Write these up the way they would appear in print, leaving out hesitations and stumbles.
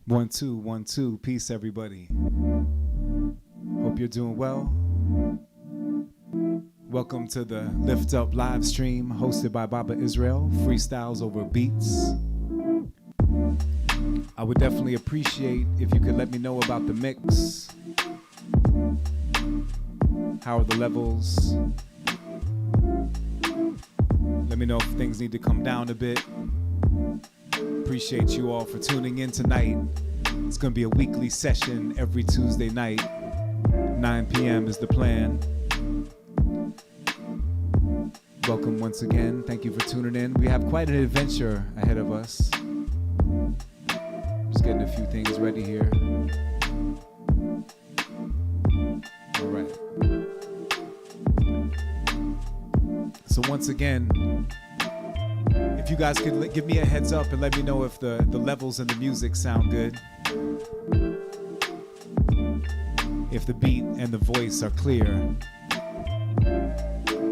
One, two, 1, 2. Peace, everybody. Hope you're doing well. Welcome to the Lift Up live stream hosted by Baba Israel, Freestyles over Beats. I would definitely appreciate if you could let me know about the mix. How are the levels? Let me know if things need to come down a bit. Appreciate you all for tuning in tonight. It's going to be a weekly session every Tuesday night. 9 p.m. is the plan. Welcome once again. Thank you for tuning in. We have quite an adventure ahead of us. Just getting a few things ready here. All right. So once again, if you guys could give me a heads up and let me know if the levels and the music sound good. If the beat and the voice are clear.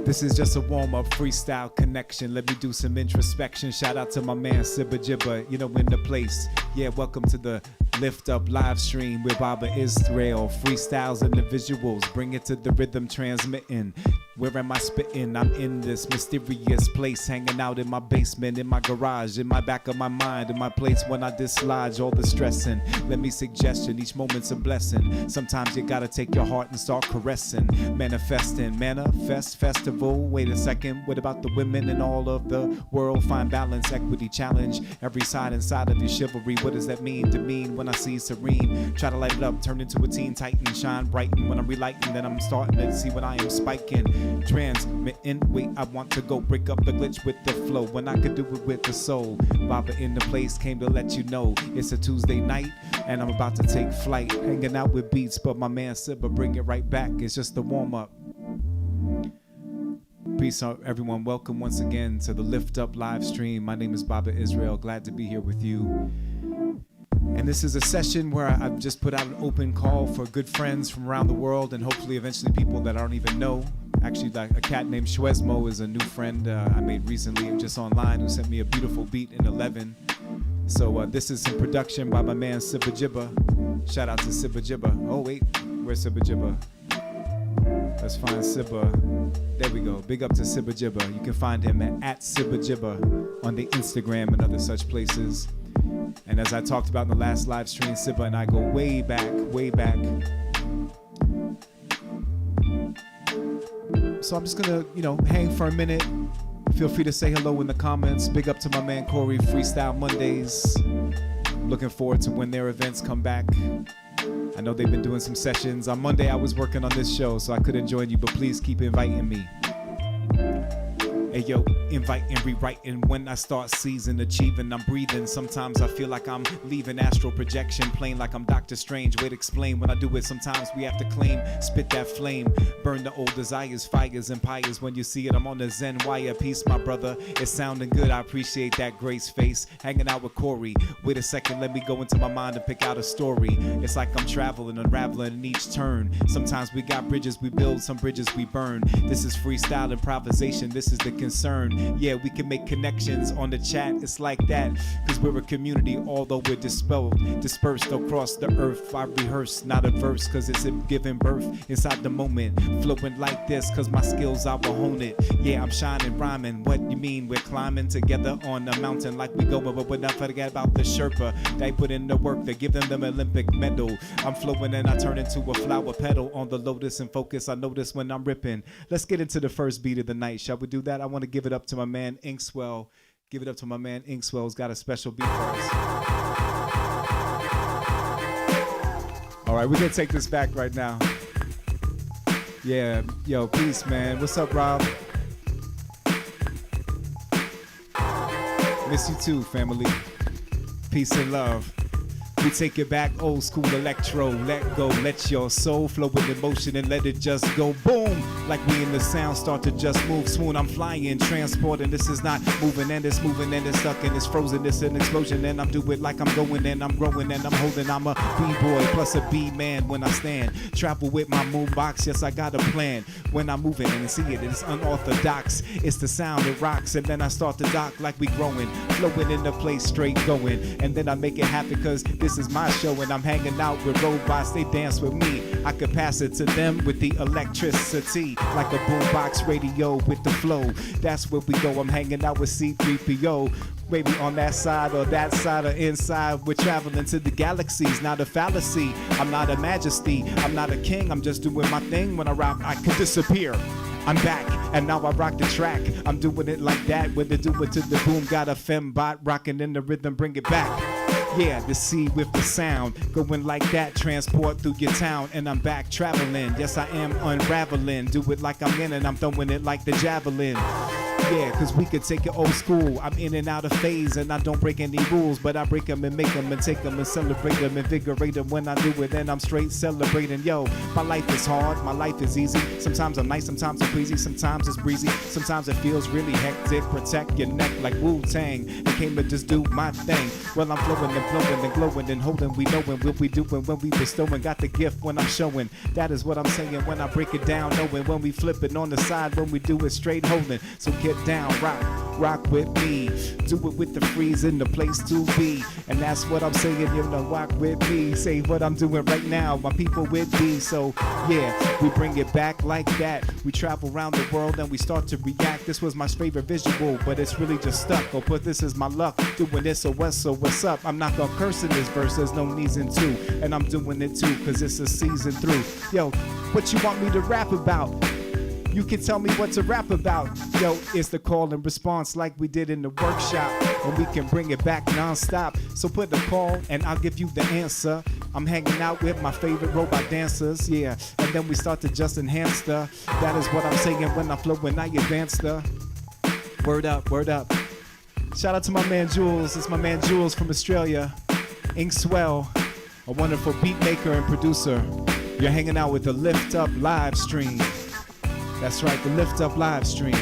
This is just a warm-up freestyle connection. Let me do some introspection. Shout out to my man Sibba Jibba, you know, in the place. Yeah, welcome to the Lift Up live stream with Baba Israel. Freestyles and the visuals, bring it to the rhythm transmitting. Where am I spitting? I'm in this mysterious place, hanging out in my basement, in my garage, in my back of my mind, in my place when I dislodge all the stressing. Let me suggestion, each moment's a blessing. Sometimes you gotta take your heart and start caressing. Manifesting, manifest festival. Wait a second, what about the women in all of the world? Find balance, equity, challenge every side inside of your chivalry. What does that mean? Demean when I see serene. Try to light it up, turn into a teen titan, shine brighten. When I'm relighting, then I'm starting to see what I am spiking. Transmitting, wait, I want to go break up the glitch with the flow when I could do it with the soul. Baba in the place came to let you know it's a Tuesday night and I'm about to take flight. Hanging out with beats, but my man Sibba bring it right back. It's just the warm up. Peace out, everyone. Welcome once again to the Lift Up live stream. My name is Baba Israel. Glad to be here with you. And this is a session where I've just put out an open call for good friends from around the world and hopefully eventually people that I don't even know. Actually, like a cat named Shwezmo is a new friend I made recently just online who sent me a beautiful beat in 11. So this is some production by my man Sibba Jibba. Shout out to Sibba Jibba. Oh wait, where's Sibba Jibba? Let's find Sibba. There we go. Big up to Sibba Jibba. You can find him at Sibba Jibba on the Instagram and other such places. And as I talked about in the last live stream, Sibba and I go way back, way back. So I'm just gonna, hang for a minute. Feel free to say hello in the comments. Big up to my man Corey, Freestyle Mondays. Looking forward to when their events come back. I know they've been doing some sessions. On Monday I was working on this show, so I couldn't join you, but please keep inviting me. Hey yo, inviting, rewriting. When I start seizing, achieving, I'm breathing. Sometimes I feel like I'm leaving astral projection, playing like I'm Doctor Strange. Way to explain when I do it. Sometimes we have to claim, spit that flame, burn the old desires, fires, empires. When you see it, I'm on the Zen wire. Peace, my brother. It's sounding good. I appreciate that grace face. Hanging out with Corey. Wait a second, let me go into my mind and pick out a story. It's like I'm traveling, unraveling in each turn. Sometimes we got bridges we build, some bridges we burn. This is freestyle improvisation. This is the concern. Yeah, we can make connections on the chat. It's like that, cause we're a community, although we're dispersed across the earth. I rehearse, not a verse, cause it's giving birth inside the moment. Flowing like this, cause my skills, I will hone it. Yeah, I'm shining, rhyming. What you mean? We're climbing together on a mountain like we going, but not forget about the Sherpa. They put in the work, they give them Olympic medal. I'm flowing and I turn into a flower petal on the lotus and focus. I notice when I'm ripping. Let's get into the first beat of the night. Shall we do that? I want to give it up to my man Inkswell. Give it up to my man Inkswell's got a special beat for us. All right, we're gonna take this back right now. Yeah, yo, peace, man. What's up, Rob? Miss you too, family. Peace and love. We take it back, old school electro. Let go, let your soul flow with emotion and let it just go boom. Like we in the sound start to just move. Swoon, I'm flying, transporting. This is not moving and it's moving and it's stuck and it's frozen. It's an explosion and I'm doing like I'm going and I'm growing and I'm holding. I'm a B-boy plus a B-man when I stand. Travel with my moon box, yes, I got a plan. When I'm moving and see it, it's unorthodox. It's the sound, it rocks. And then I start to dock like we growing. Flowing in the place, straight going. And then I make it happen cause this is my show and I'm hanging out with robots. They dance with me. I could pass it to them with the electricity, like a boombox radio with the flow. That's where we go. I'm hanging out with C3PO. Maybe on that side or that side or inside. We're traveling to the galaxies, not a fallacy. I'm not a majesty. I'm not a king. I'm just doing my thing. When I rock, I could disappear. I'm back, and now I rock the track. I'm doing it like that, when they do it to the boom. Got a fembot rocking in the rhythm, bring it back. Yeah, the C with the sound, going like that, transport through your town, and I'm back traveling. Yes, I am unraveling, do it like I'm in and I'm throwing it like the javelin. Yeah, cause we could take it old school. I'm in and out of phase and I don't break any rules, but I break them and make them and take them and celebrate them, invigorate them when I do it, and I'm straight celebrating. Yo, my life is hard, my life is easy. Sometimes I'm nice, sometimes I'm crazy, sometimes it's breezy, sometimes it feels really hectic. Protect your neck like Wu-Tang. I came to just do my thing. Well, I'm flowing and blowing and glowing and holding. We knowing what we doing when we bestowing. Got the gift when I'm showing. That is what I'm saying when I break it down. Knowing when we flip it on the side, when we do it straight holding. So get down, rock with me. Do it with the freeze in the place to be. And that's what I'm saying, you know, rock with me. Say what I'm doing right now, my people with me. So yeah, we bring it back like that. We travel around the world and we start to react. This was my favorite visual, but it's really just stuck. Oh, but this is my luck, doing this so what's up? I'm not gonna curse in this verse, there's no reason to. And I'm doing it too, cause it's a season through. Yo, what you want me to rap about? You can tell me what to rap about. Yo, it's the call and response like we did in the workshop. And we can bring it back non-stop. So put the call and I'll give you the answer. I'm hanging out with my favorite robot dancers, yeah. And then we start to just enhance the. That is what I'm saying when I flow, when I advance the. Word up, word up. Shout out to my man Jules. It's my man Jules from Australia. Inkswell, a wonderful beat maker and producer. You're hanging out with the Lift Up live stream. That's right, the Lift Up live stream.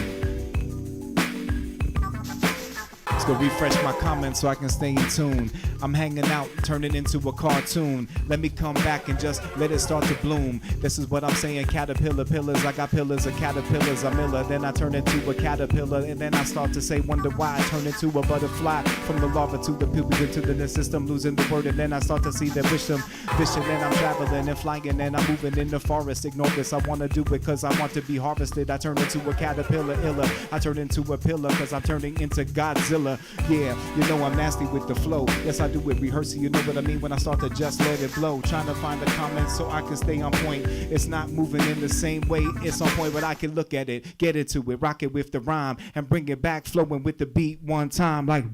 Let's go refresh my comments so I can stay in tune. I'm hanging out, turning into a cartoon. Let me come back and just let it start to bloom. This is what I'm saying, caterpillar pillars. I got pillars of caterpillars, I'm iller. Then I turn into a caterpillar, and then I start to say, wonder why I turn into a butterfly. From the larva to the pupa into the nervous system, losing the word, and then I start to see the vision. Then I'm traveling and flying, and I'm moving in the forest. Ignore this, I wanna do it cause I want to be harvested. I turn into a caterpillar, iller. I turn into a pillar cause I'm turning into Godzilla. Yeah, you know I'm nasty with the flow. Yes, I do it rehearsing, you know what I mean when I start to just let it blow. Trying to find the comments so I can stay on point. It's not moving in the same way, it's on point, but I can look at it, get into it, rock it with the rhyme, and bring it back, flowing with the beat one time like.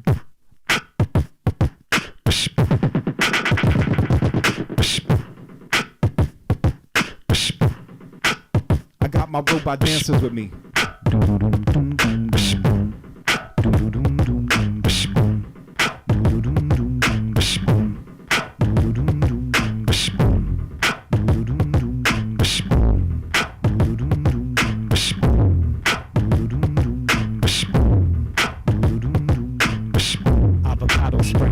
I got my robot dancers with me. Avocado spray.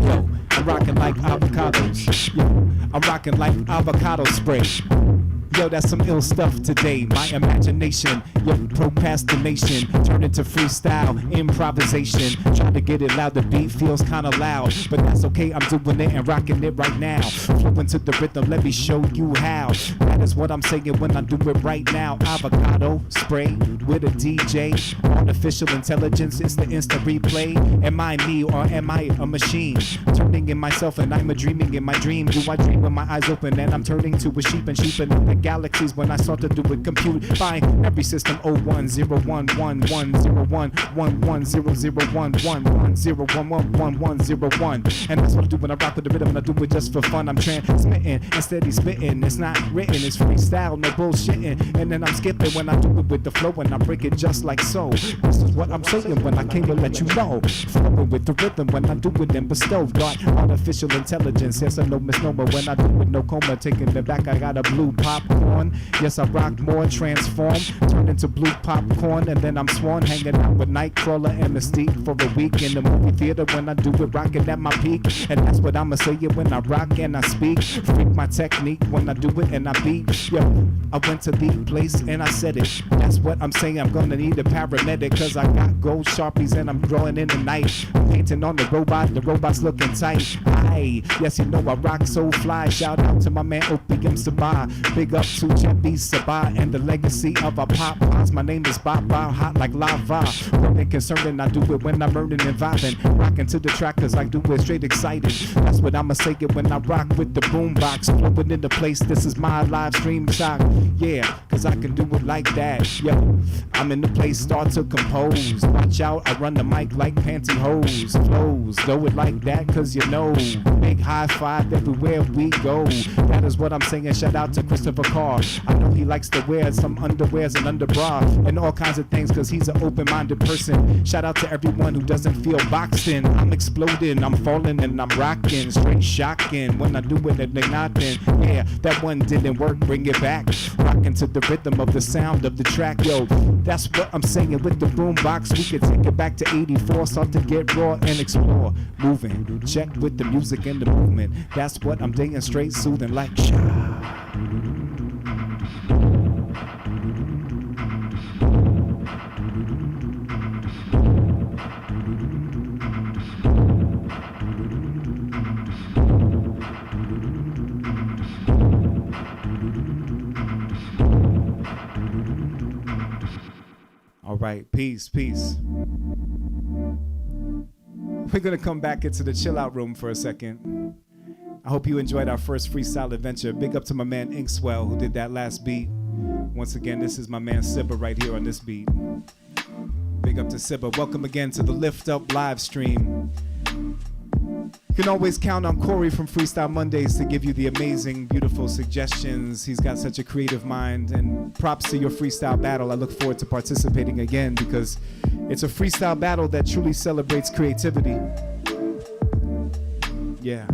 Yo, I'm rocking like avocados. Yo, I'm rocking like avocado spray. Yo, that's some ill stuff today. My imagination, yo, procrastination turned into freestyle improvisation. Try to get it loud, the beat feels kinda loud, but that's okay, I'm doing it and rocking it right now. Flowing to the rhythm, let me show you how. That is what I'm saying when I do it right now. Avocado spray with a DJ. Artificial intelligence, it's the instant replay. Am I me or am I a machine? Turning in myself and I'm a dreaming in my dream. Do I dream with my eyes open and I'm turning to a sheep and sheep and the galaxies when I start to do it compute by every system 0101111100110111011101. And that's what I do when I rock with the rhythm, and I do it just for fun. I'm transmitting and steady spitting. It's not written, it's freestyle, no bullshitting. And then I'm skipping when I do it with the flow, and I break it just like so. This is what I'm saying when I came to let you know. Flowing with the rhythm when I do it and bestow. Got artificial intelligence, yes I know misnomer when I do it no coma. Taking it back, I got a blue popcorn. Yes, I rock more, transform, turn into blue popcorn, and then I'm sworn, hanging out with Nightcrawler and Mystique for a week in the movie theater when I do it, rocking at my peak. And that's what I'ma say it when I rock and I speak. Freak my technique when I do it and I beat. Yo, I went to the place and I said it. That's what I'm saying, I'm gonna need a paramedic, cause I got gold Sharpies and I'm drawing in the night. I'm painting on the robot's looking tight. Aye, yes you know I rock so fly. Shout out to my man Opium Sabah. Big up to Jeppy Sabah and the legacy of our pop pops. My name is Bob, hot like lava. Running concerned, I do it when I'm earning and vibing. Rocking to the track cause I do it straight excited. That's what I'ma say it when I rock with the boombox. Flowing in the place, this is my live stream shock. Yeah, cause I can do it like that. Yo, I'm in the place, start to compose. Watch out, I run the mic like pantyhose. Flows, do it like that cause you know. Big high five everywhere we go. That is what I'm saying, shout out to Christopher Carr. I know he likes to wear some underwears and underbra and all kinds of things cause he's an open-minded person. Shout out to everyone who doesn't feel boxed in. I'm exploding, I'm falling and I'm rocking. Straight shocking when I do it and they nothing. Yeah, that one didn't work, bring it back. Rocking to the rhythm of the sound of the track. Yo, that's what I'm saying with the boombox. We could take it back to 84, start to get raw and explore. Moving, check with the music and the movement. That's what I'm digging, straight soothing like All right, peace. We're gonna come back into the chill out room for a second. I hope you enjoyed our first freestyle adventure. Big up to my man Inkswell who did that last beat. Once again, this is my man Sibba right here on this beat. Big up to Sibba. Welcome again to the Lift Up live stream. You can always count on Corey from Freestyle Mondays to give you the amazing, beautiful suggestions. He's got such a creative mind, and props to your freestyle battle. I look forward to participating again because it's a freestyle battle that truly celebrates creativity. Yeah.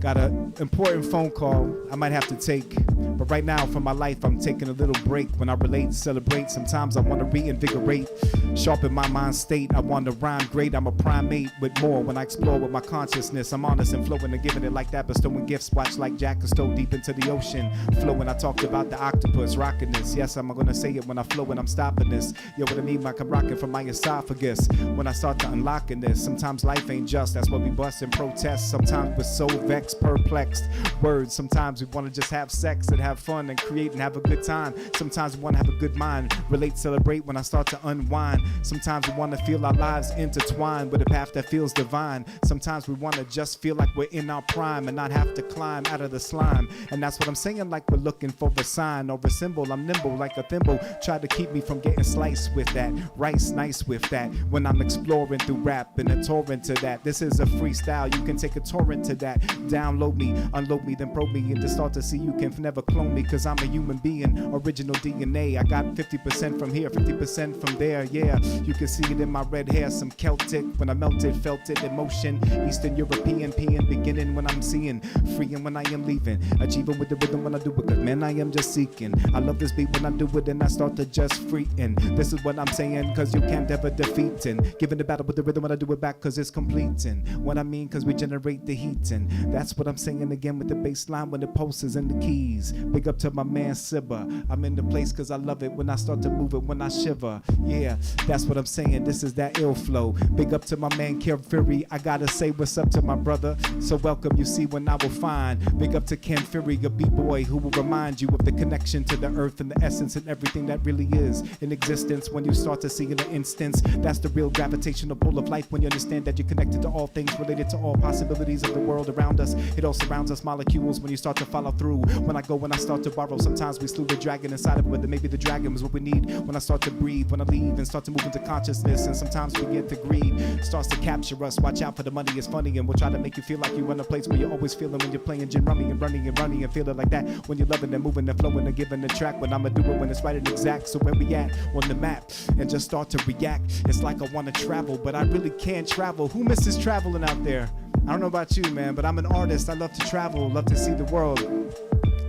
Got an important phone call I might have to take. But right now, for my life, I'm taking a little break. When I relate, celebrate, sometimes I want to reinvigorate. Sharpen my mind state, I want to rhyme great. I'm a primate with more. When I explore with my consciousness, I'm honest and flowing and giving it like that. Bestowing gifts, watch like Jack Cousteau deep into the ocean. Flowing, I talked about the octopus, rocking this. Yes, I'm going to say it when I flow and I'm stopping this. Yo, what I mean, like I'm rocking from my esophagus. When I start to unlocking this, sometimes life ain't just. That's what we bust and protest. Sometimes we're so vexed, perplexed. Words, sometimes we want to just have sex and have fun and create and have a good time. Sometimes we want to have a good mind, relate, celebrate when I start to unwind. Sometimes we want to feel our lives intertwined with a path that feels divine. Sometimes we want to just feel like we're in our prime and not have to climb out of the slime. And that's what I'm saying, like we're looking for a sign or a symbol. I'm nimble like a thimble, try to keep me from getting sliced with that. Rice nice with that when I'm exploring through rap and a torrent to that. This is a freestyle, you can take a torrent to that. Download me, unload me, then probe me and just start to see you can never clone me, cause I'm a human being, original DNA. I got 50% from here, 50% from there, yeah. You can see it in my red hair, some Celtic. When I melted, felt it, emotion. Eastern European, peeing, beginning when I'm seeing. Freeing when I am leaving. Achieving with the rhythm when I do it, cause man, I am just seeking. I love this beat when I do it and I start to just freeing. This is what I'm saying, cause you can't ever defeat it. Giving the battle with the rhythm when I do it back, cause it's completing. What I mean, cause we generate the heat, and that's what I'm saying again with the bass line when the pulses and the keys. Big up to my man Sibba. I'm in the place cause I love it when I start to move it, when I shiver. Yeah, that's what I'm saying. This is that ill flow. Big up to my man Ken Fury. I gotta say what's up to my brother. So welcome, you see when I will find. Big up to Ken Fury, a b-boy who will remind you of the connection to the earth and the essence and everything that really is in existence. When you start to see in an instance, that's the real gravitational pull of life. When you understand that you're connected to all things related to all possibilities of the world around us. It all surrounds us, molecules, when you start to follow through. When I go, when I start to borrow, sometimes we slew the dragon inside of it, but maybe the dragon was what we need. When I start to breathe, when I leave and start to move into consciousness, and sometimes we get the greed starts to capture us. Watch out for the money, it's funny, and we'll try to make you feel like you're in a place where you're always feeling when you're playing gin rummy and running and feeling like that. When you're loving and moving and flowing and giving the track, when I'ma do it when it's right and exact. So where we at on the map and just start to react. It's like I wanna travel, but I really can't travel. Who misses traveling out there? I don't know about you, man, but I'm an artist. I love to travel, love to see the world.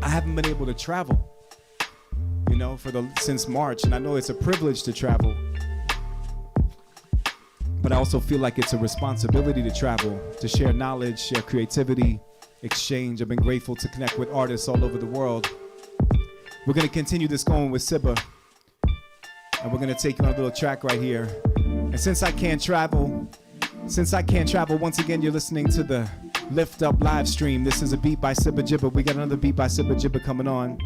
I haven't been able to travel, you know, since March, and I know it's a privilege to travel, but I also feel like it's a responsibility to travel, to share knowledge, share creativity, exchange. I've been grateful to connect with artists all over the world. We're gonna continue this going with Sibba, and we're gonna take you on a little track right here. And since I can't travel, once again, you're listening to the Lift Up live stream. This is a beat by Sibba Jibba. We got another beat by Sibba Jibba coming on.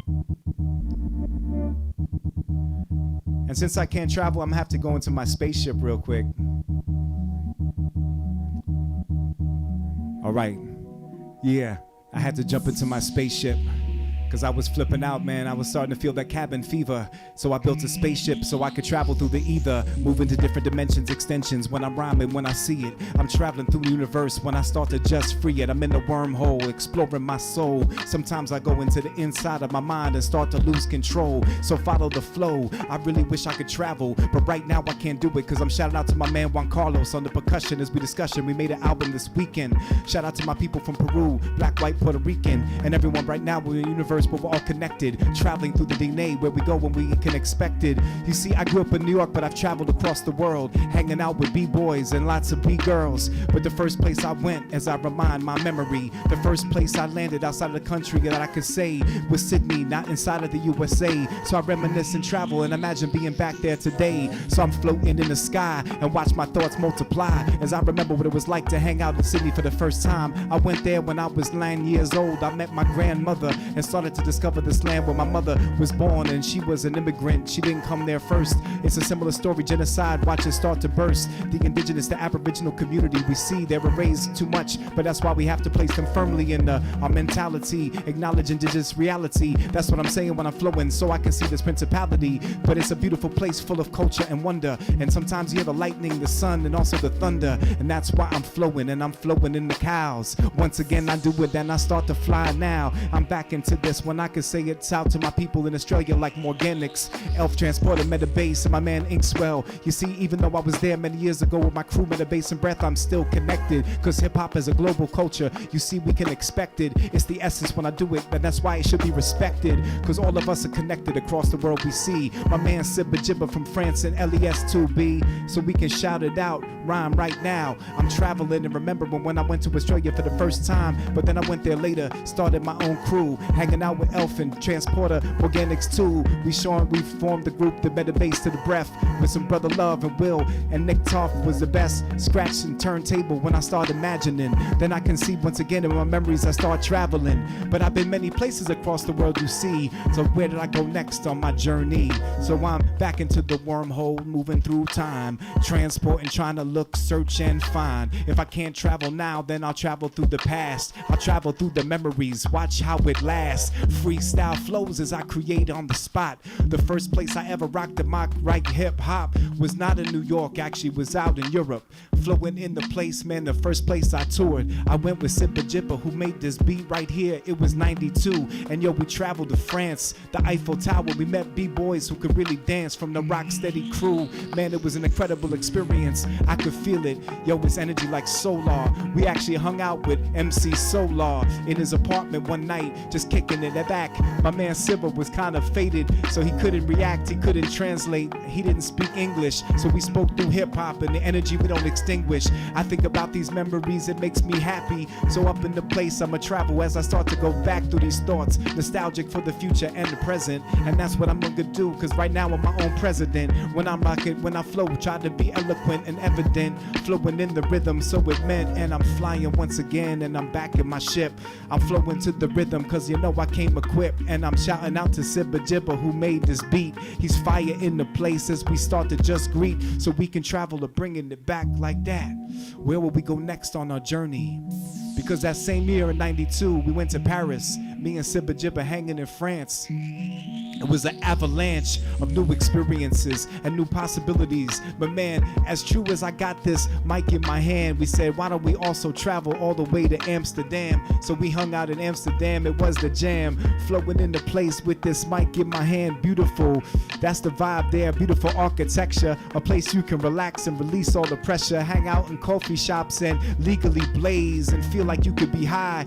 And since I can't travel, I'm gonna have to go into my spaceship real quick. All right. Yeah, I had to jump into my spaceship. Cause I was flipping out, man. I was starting to feel that cabin fever. So I built a spaceship so I could travel through the ether, move into different dimensions, extensions. When I'm rhyming, when I see it, I'm traveling through the universe. When I start to just free it, I'm in the wormhole, exploring my soul. Sometimes I go into the inside of my mind and start to lose control. So follow the flow. I really wish I could travel, but right now I can't do it. Cause I'm shouting out to my man Juan Carlos on the percussion as we discussion. We made an album this weekend. Shout out to my people from Peru, black, white, Puerto Rican, and everyone right now. We're in the universe, but we're all connected, traveling through the DNA where we go when we can expect it. You see, I grew up in New York, but I've traveled across the world, hanging out with B-boys and lots of B-girls. But the first place I went, as I remind my memory, the first place I landed outside of the country that I could say was Sydney, not inside of the USA. So I reminisce and travel and imagine being back there today. So I'm floating in the sky and watch my thoughts multiply as I remember what it was like to hang out in Sydney for the first time. I went there when I was 9 years old. I met my grandmother and started to discover this land where my mother was born, and she was an immigrant. She didn't come there first. It's a similar story, genocide, watch it start to burst. The indigenous, the aboriginal community, we see they're erased too much, but that's why we have to place them firmly in our mentality, acknowledge indigenous reality. That's what I'm saying when I'm flowing, so I can see this principality. But it's a beautiful place full of culture and wonder, and sometimes you hear the lightning, the sun, and also the thunder, and that's why I'm flowing, and I'm flowing in the cows. Once again I do it, then I start to fly now. I'm back into this that's when I could say it's out to my people in Australia like Morganics, Elf Transporter, Metabase, and my man Inkswell. You see, even though I was there many years ago with my crew, Metabase and Breath, I'm still connected, cause hip-hop is a global culture. You see, we can expect it. It's the essence when I do it, and that's why it should be respected, cause all of us are connected across the world we see. My man Sibba Jibba from France and LES2B, so we can shout it out, rhyme right now. I'm traveling and remembering when I went to Australia for the first time, but then I went there later, started my own crew, hanging out with Elf and Transporter, Organics too. We formed the group, the Metabase to the Breath, with some Brother Love and Will, and Nick Toff was the best scratch and turntable when I started imagining. Then I can see once again in my memories I start traveling, but I've been many places across the world you see, so where did I go next on my journey? So I'm back into the wormhole, moving through time, transporting, trying to look, search and find. If I can't travel now, then I'll travel through the past. I'll travel through the memories, watch how it lasts. Freestyle flows as I create on the spot. The first place I ever rocked the mock right hip hop was not in New York, actually was out in Europe. Flowing in the place, man, the first place I toured, I went with Sibba Jibba, who made this beat right here. It was 92, and yo, we traveled to France, the Eiffel Tower. We met B-boys who could really dance from the Rocksteady crew. Man, it was an incredible experience. I could feel it. Yo, his energy like solar. We actually hung out with MC Solar in his apartment one night, just kicking it back. My man Sibba was kind of faded, so he couldn't react, he couldn't translate, he didn't speak English, so we spoke through hip-hop and the energy we don't extinguish. I think about these memories, it makes me happy, so up in the place I'ma travel as I start to go back through these thoughts, nostalgic for the future and the present, and that's what I'm gonna do, cause right now I'm my own president. When I'm rocking, when I flow, try to be eloquent and evident, flowing in the rhythm, so it meant, and I'm flying once again, and I'm back in my ship. I'm flowing to the rhythm, cause you know I came equipped, and I'm shouting out to Sibba Jibba who made this beat. He's fire in the place as we start to just greet, so we can travel to bringing it back like that. Where will we go next on our journey? Because that same year in 92, we went to Paris, me and Sibba Jibba hanging in France. It was an avalanche of new experiences and new possibilities. But man, as true as I got this mic in my hand, we said, why don't we also travel all the way to Amsterdam? So we hung out in Amsterdam, it was the jam. Flowing in the place with this mic in my hand, beautiful. That's the vibe there, beautiful architecture. A place you can relax and release all the pressure. Hang out in coffee shops and legally blaze and feel like you could be high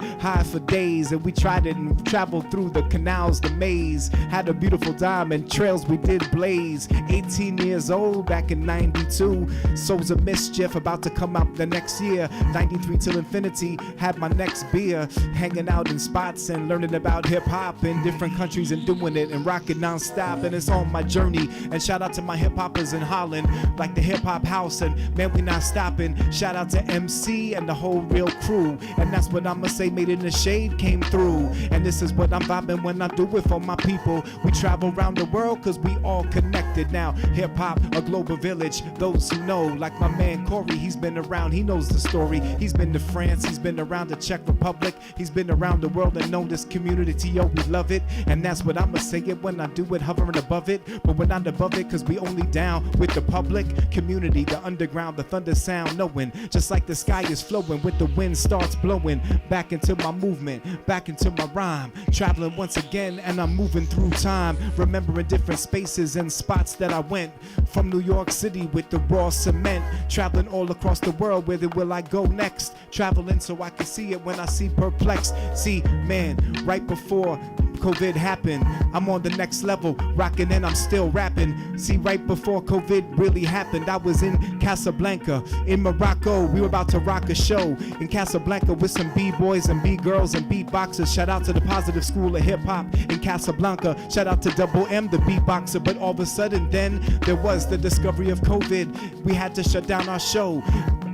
for days. And we tried it and traveled through the canals, the maze. Had a beautiful time and trails we did blaze. 18 years old back in 92. Souls of Mischief about to come out the next year. 93 till infinity. Had my next beer. Hanging out in spots and learning about hip hop in different countries and doing it and rocking non-stop. And it's on my journey. And shout out to my hip hoppers in Holland, like the hip hop house. And man, we not stopping. Shout out to MC and the whole real crew. And that's what I'ma say, Made in the Shade came through. And this is what I'm vibing when I do it for my people. We travel around the world cause we all connected now. Hip hop, a global village. Those who know, like my man Corey, he's been around, he knows the story. He's been to France, he's been around the Czech Republic. He's been around the world and known this community, yo, we love it. And that's what I'ma say it when I do it, hovering above it. But we're not above it cause we only down with the public community, the underground, the thunder sound, knowing just like the sky is flowing with the wind starts blowing. Back into my movement, back into my rhyme. Traveling once again and I'm moving through time. Remembering different spaces and spots that I went. From New York City with the raw cement. Traveling all across the world, where will I go next? Traveling so I can see it when I see perplexed. See, man, right before COVID happened, I'm on the next level, rocking and I'm still rapping. See, right before COVID really happened, I was in Casablanca, in Morocco. We were about to rock a show in Casablanca with some B-boys and B-girls and beatboxers. Shout out to the Positive School of Hip Hop in Casablanca. Shout out to Double M, the beatboxer. But all of a sudden then, there was the discovery of COVID. We had to shut down our show.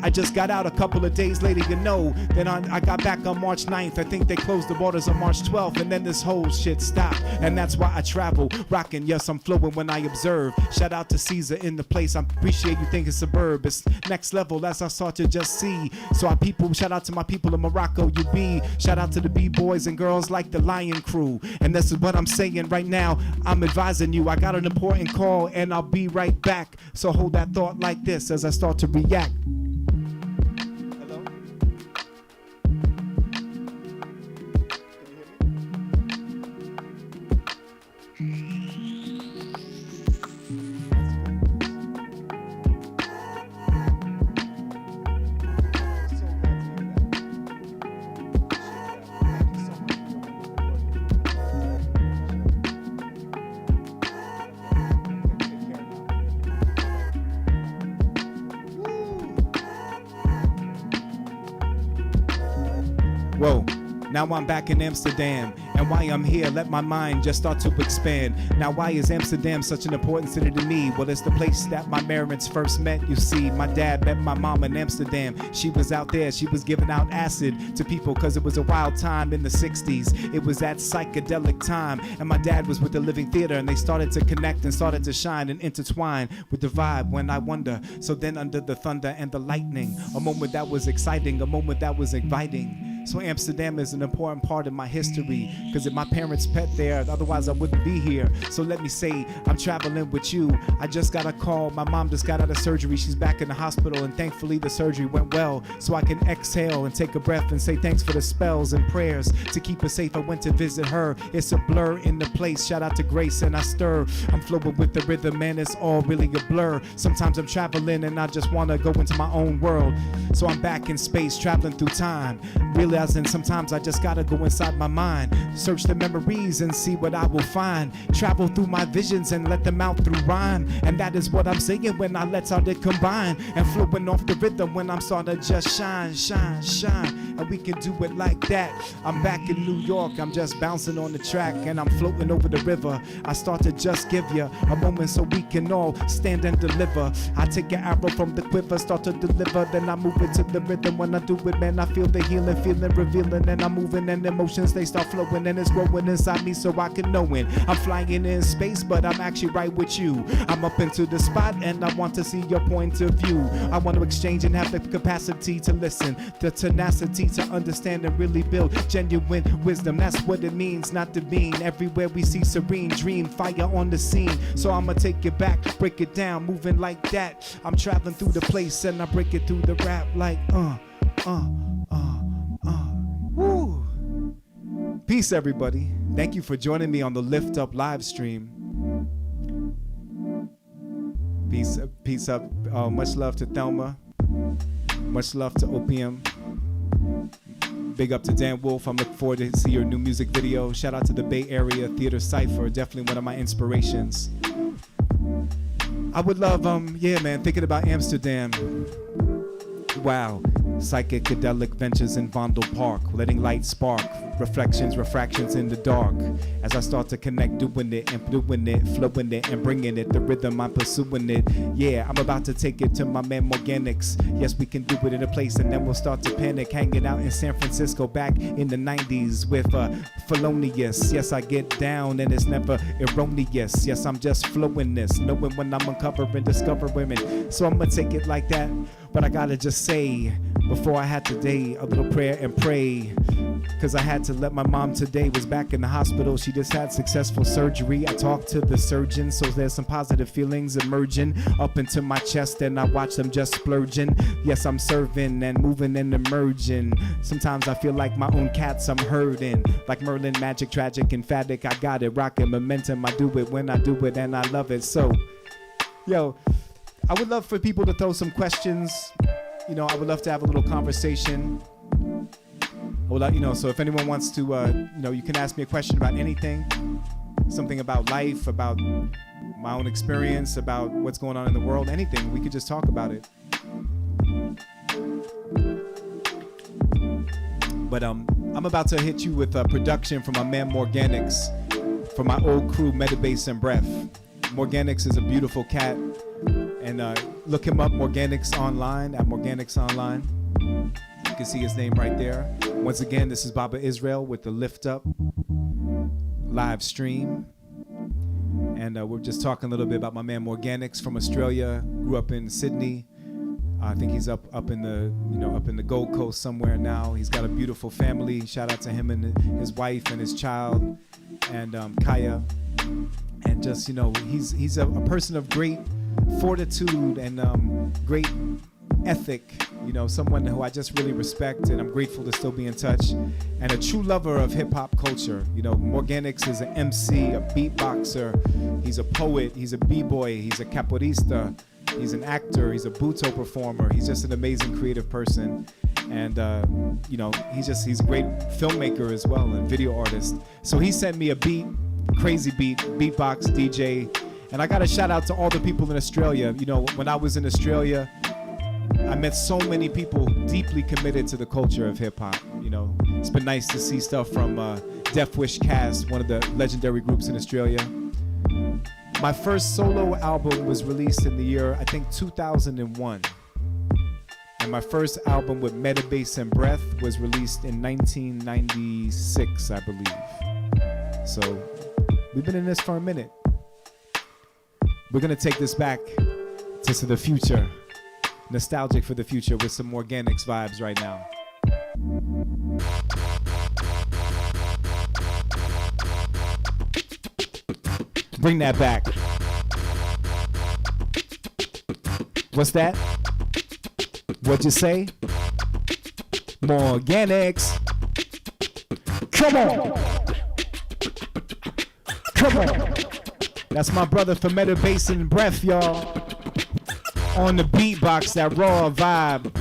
I just got out a couple of days later, you know. Then I got back on March 9th. I think they closed the borders on March 12th. And then this whole shit stopped. And that's why I travel, rocking. Yes, I'm flowing when I observe. Shout out to Caesar in the place. I appreciate you think it's suburb. It's next level as I start to just see. So our people, shout out to my people in Morocco, you be. Shout out to the B-boys and girls like the Lion Crew. And this is what I'm saying right now. I'm advising you. I got an important call and I'll be right back. So hold that thought like this as I start to react. Whoa. Now I'm back in Amsterdam, and why I'm here, let my mind just start to expand. Now why is Amsterdam such an important city to me? Well, it's the place that my parents first met, you see. My dad met my mom in Amsterdam. She was out there, she was giving out acid to people cause it was a wild time in the 60s. It was that psychedelic time, and my dad was with the Living Theater, and they started to connect and started to shine and intertwine with the vibe when I wonder. So then under the thunder and the lightning, a moment that was exciting, a moment that was inviting. So Amsterdam is an important part of my history, cause if my parents pet there, otherwise I wouldn't be here. So let me say, I'm traveling with you. I just got a call, my mom just got out of surgery. She's back in the hospital, and thankfully the surgery went well. So I can exhale and take a breath and say thanks for the spells and prayers to keep her safe. I went to visit her. It's a blur in the place. Shout out to Grace and I stir. I'm flowing with the rhythm, man, it's all really a blur. Sometimes I'm traveling and I just wanna go into my own world. So I'm back in space, traveling through time, realizing sometimes I just gotta go inside my mind, search the memories and see what I will find, travel through my visions and let them out through rhyme. And that is what I'm saying when I let all it combine, and flowing off the rhythm when I'm starting to just shine, shine, shine. And we can do it like that. I'm back in New York, I'm just bouncing on the track, and I'm floating over the river. I start to just give you a moment so we can all stand and deliver. I take an arrow from the quiver, start to deliver, then I move it to the rhythm. When I do it, man, I feel the healing, feeling revealing, and I'm moving, and emotions they start flowing, and it's growing inside me so I can know it. I'm flying in space, but I'm actually right with you. I'm up into the spot and I want to see your point of view. I want to exchange and have the capacity to listen, the tenacity to understand and really build genuine wisdom. That's what it means not to mean. Everywhere we see serene dream, fire on the scene. So I'ma take it back, break it down, moving like that. I'm traveling through the place and I break it through the rap like woo. Peace, everybody. Thank you for joining me on the Lift Up live stream. Peace up. Much love to Thelma. Much love to Opium. Big up to Dan Wolf. I'm looking forward to see your new music video. Shout out to the Bay Area Theater Cypher. Definitely one of my inspirations. I would love, thinking about Amsterdam. Wow. Psychedelic ventures in Vondel Park, letting light spark, refractions in the dark. As I start to connect, doing it, flowing it, and bringing it, the rhythm, I'm pursuing it. Yeah, I'm about to take it to my man Morganics. Yes, we can do it in a place, and then we'll start to panic. Hanging out in San Francisco back in the 90s with Felonious. Yes, I get down, and it's never erroneous. Yes, I'm just flowing this, knowing when I'm uncovering, discovering women. So I'm gonna take it like that. But I gotta just say, before I had today, a little prayer and pray. Cause I had to let my mom today, was back in the hospital. She just had successful surgery. I talked to the surgeon, so there's some positive feelings emerging up into my chest, and I watch them just splurging. Yes, I'm serving and moving and emerging. Sometimes I feel like my own cats I'm herding. Like Merlin, magic, tragic, emphatic. I got it, rocking momentum. I do it when I do it, and I love it. So, yo, I would love for people to throw some questions. You know, I would love to have a little conversation. So if anyone wants to, you can ask me a question about anything, something about life, about my own experience, about what's going on in the world, anything. We could just talk about it. But I'm about to hit you with a production from my man Morganics, from my old crew Metabase and Breath. Morganics is a beautiful cat. And look him up, Morganics Online, at Morganics Online. You can see his name right there. Once again, this is Baba Israel with the Lift Up live stream. And we're just talking a little bit about my man Morganics from Australia. Grew up in Sydney. I think he's up in the Gold Coast somewhere now. He's got a beautiful family. Shout out to him and his wife and his child, and Kaya. And just, he's a person of great fortitude and great ethic, someone who I just really respect, and I'm grateful to still be in touch, and a true lover of hip-hop culture. Morganics is an MC, a beatboxer, he's a poet, he's a b-boy, he's a capoeirista, he's an actor, he's a buto performer, he's just an amazing creative person, and he's a great filmmaker as well, and video artist. So he sent me a beat, crazy beat, beatbox, DJ. And I got to shout out to all the people in Australia. When I was in Australia, I met so many people deeply committed to the culture of hip hop. It's been nice to see stuff from Death Wish Cast, one of the legendary groups in Australia. My first solo album was released in the year, I think, 2001. And my first album with Metabase and Breath was released in 1996, I believe. So we've been in this for a minute. We're going to take this back to the future. Nostalgic for the future with some Organics vibes right now. Bring that back. What's that? What'd you say? More Organics. Come on. Come on. That's my brother for Metabase and Breath, y'all. On the beatbox, that raw vibe.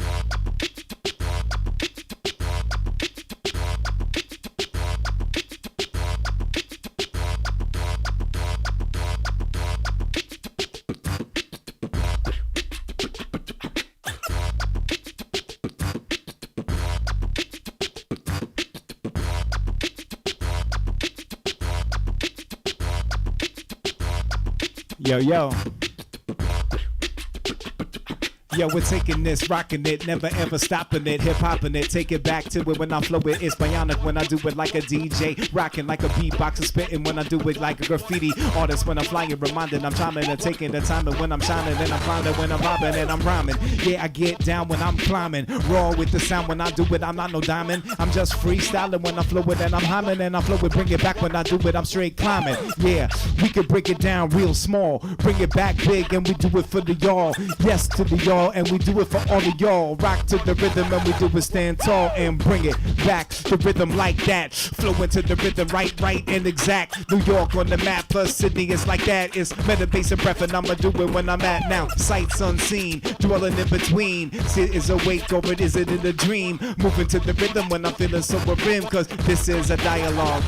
Yo. Yo, we're taking this, rocking it, never ever stopping it, hip-hopping it, take it back to it when I flow it, it's bionic when I do it like a DJ, rocking like a beatboxer, spitting when I do it like a graffiti artist, when I'm flying, reminding I'm chiming and taking the time, and when I'm shining, then I'm climbing, when I'm robbing and I'm rhyming, yeah, I get down when I'm climbing, raw with the sound when I do it, I'm not no diamond, I'm just freestyling when I flow it, and I'm humming, and I flow it, bring it back when I do it, I'm straight climbing, yeah, we can break it down real small, bring it back big, and we do it for the y'all, yes to the y'all, and we do it for all of y'all. Rock to the rhythm and we do it stand tall and bring it back. The rhythm like that. Flow into the rhythm right and exact. New York on the map plus Sydney is like that. It's Metabase and Breath and I'ma do it when I'm at now. Sights unseen, dwelling in between. Sit is awake or it is it in a dream. Moving to the rhythm when I'm feeling so rim, cause this is a dialogue.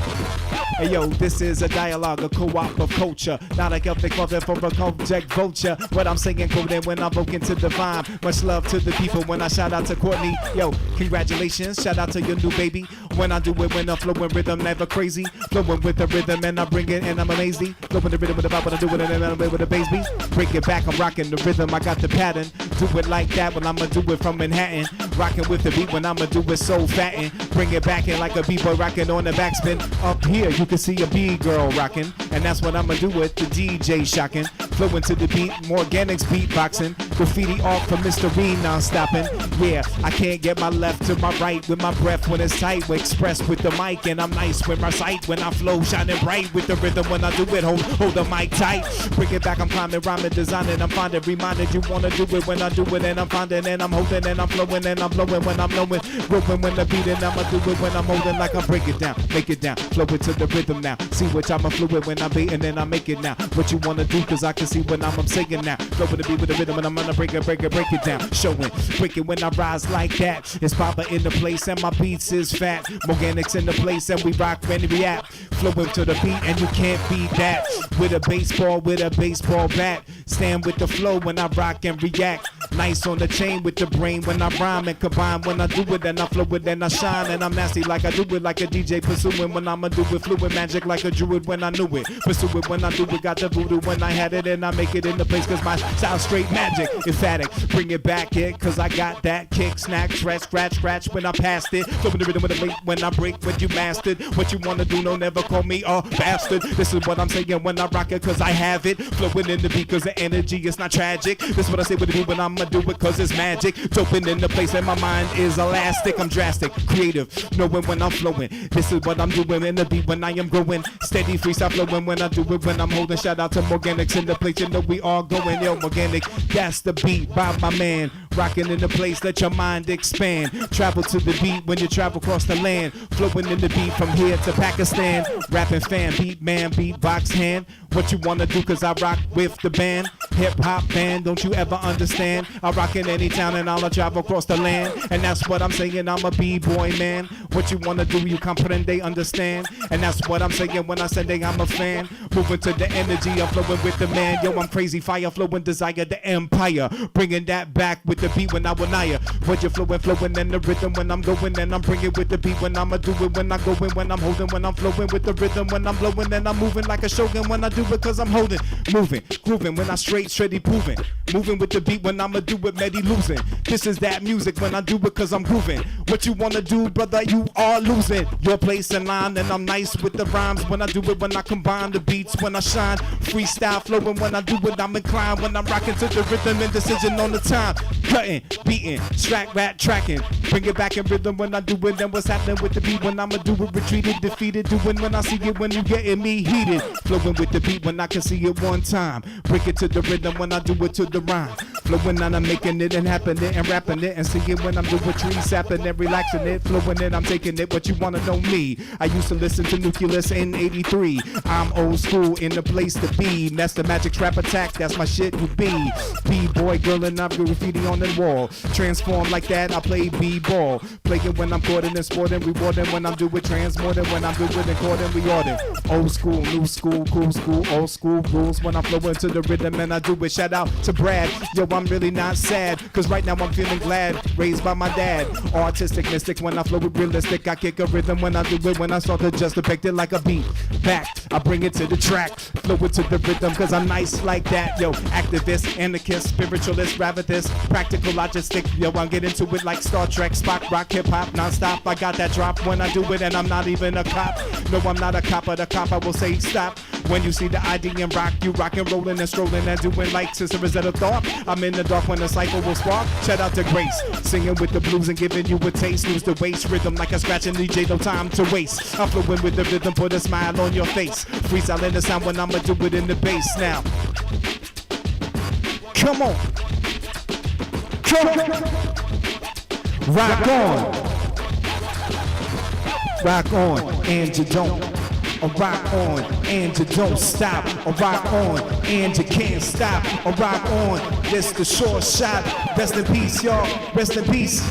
Hey yo, this is a dialogue, a co-op of culture. Not a Celtic mother for a project vulture. What I'm saying, coding when I'm voking to divine. Much love to the people when I shout out to Courtney. Yo, congratulations, shout out to your new baby. When I do it, when I'm flowing rhythm, never crazy. Flowing with the rhythm and I bring it and I'm amazing. Flowing the rhythm with the vibe when I do it and I'm with the bass beat. Break it back, I'm rocking the rhythm, I got the pattern. Do it like that when I'ma do it from Manhattan. Rocking with the beat when I'ma do it so fatten. Bring it back in like a b-boy rocking on the backspin. Up here, you can see a B-girl rocking. And that's what I'ma do with the DJ shocking. Flowing to the beat, more Organics beatboxing. Graffiti art from Mr. Reed non-stopping. Yeah, I can't get my left to my right with my breath when it's tight. We express with the mic and I'm nice with my sight. When I flow, shining bright with the rhythm when I do it. Hold the mic tight. Bring it back, I'm climbing, rhyming, designing. I'm finding, reminded you wanna do it when I do it. And I'm finding and I'm holding and I'm flowing and I'm blowing when I'm knowing. Rolling when the beat and I'ma do it when I'm holding like I break it down, make it down. Flow it to the rhythm now. See which I'm a fluid when I'm beating and I make it now. What you wanna do, cause I can see when I'm saying now. Flow with the beat with the rhythm and I'm gonna break it down. Showing, break it when I rise like that. It's Papa in the place and my beats is fat. Organics in the place and we rock when we at. Flowing to the beat and you can't beat that. With a baseball bat. Stand with the flow when I rock and react. Nice on the chain with the brain when I rhyme and combine when I do it and I flow it and I shine and I'm nasty like I do it like a DJ pursuing when I'ma do it fluid magic like a druid when I knew it. Pursue it when I do it, got the voodoo when I had it and I make it in the place cause my style straight magic. Emphatic, bring it back here cause I got that kick, snack, scratch when I passed it. Flowing the rhythm with the beat when I break what you mastered. What you wanna do, no never call me a bastard. This is what I'm saying when I rock it cause I have it. Flowing in the beat cause the energy is not tragic. This is what I say with the beat when I'ma do it cause it's magic. Doping in the place and my mind is elastic. I'm drastic, creative, knowing when I'm flowing. This is what I'm doing in the beat when I am growing. Steady freestyle flowing when I do it when I'm holding. Shout out to Organics in the place, you know we all going. Yo, Organic, that's the beat by my man. Rocking in the place, let your mind expand. Travel to the beat when you travel across the land. Flowing in the beat from here to Pakistan. Rapping fan, beat man, beatbox hand. What you wanna do cause I rock with the band. hip-hop band, don't you ever understand? I rock in any town and I'll travel across the land. And that's what I'm saying, I'm a b-boy, man. What you wanna do, you comprende, understand? And that's what I'm saying when I say I'm a fan. Moving to the energy, I'm flowing with the man. Yo, I'm crazy, fire flowing, desire the empire. Bringing that back with the beat when I will naya. But you're flowing in the rhythm when I'm going. And I'm bringing with the beat when I'ma do it. When I go in, when I'm holding, when I'm flowing with the rhythm. When I'm blowing and I'm moving like a shogun. When I do it cause I'm holding, moving, grooving. When I straight proving. Moving with the beat when I'ma do it, Medi losing. This is that music when I do it cause I'm grooving. What you wanna do, brother, you are losing. Your place in line and I'm nice with the rhymes. When I do it, when I combine the beats, when I shine. Freestyle flowing when I do it, I'm inclined. When I'm rocking to the rhythm and decision on the time. Cutting, beating, track, rap, tracking. Bring it back in rhythm when I do it. Then what's happening with the beat when I'ma do it? Retreated, defeated, doing when I see it. When you getting me heated. Flowing with the beat when I can see it one time. Break it to the rhythm when I do it to the rhyme. Flowing and I'm making it and happening and rapping it and singing when I'm doing trees, sapping and relaxing it. Flowing it, I'm taking it, but you wanna know me. I used to listen to Nucleus in 83. I'm old school in the place to be. That's the magic trap attack, that's my shit you be. B-boy, girl, and I'm graffiti on the wall. Transform like that, I play B-ball. Playing when I'm caught in the sport and rewarding when I'm doing transmorting. When I'm doing and caught and rewarding. Old school, new school, cool school, old school rules. When I flow into the rhythm and I do it. Shout out to Brad. Yo, I'm really not sad, cause right now I'm feeling glad. Raised by my dad. Artistic mystic when I flow with realistic. I kick a rhythm when I do it. When I start to just depict it like a beat. Back, I bring it to the track. Flow it to the rhythm cause I'm nice like that. Yo, activist, anarchist, spiritualist, rabbitist, practical logistic. Yo, I'm getting to it like Star Trek, Spock, rock, hip hop, non-stop. I got that drop when I do it and I'm not even a cop. No, I'm not a cop, but a cop I will say stop. When you see the ID and rock, you rock and rolling and strolling and doing like Sister is that a thought? I'm in the dark when the cycle will spark. Shout out to Grace, singing with the blues and giving you a taste. Lose the waist rhythm like a scratching DJ, no time to waste. I'm flowing with the rhythm, put a smile on your face. Freestyle in the sound when I'ma do it in the bass now. Come on. Come on. Rock on. Rock on, and you don't. Rock on, and you don't stop. Rock on, and you can't stop. Rock on, this the short shot. Rest in peace, y'all. Rest in peace.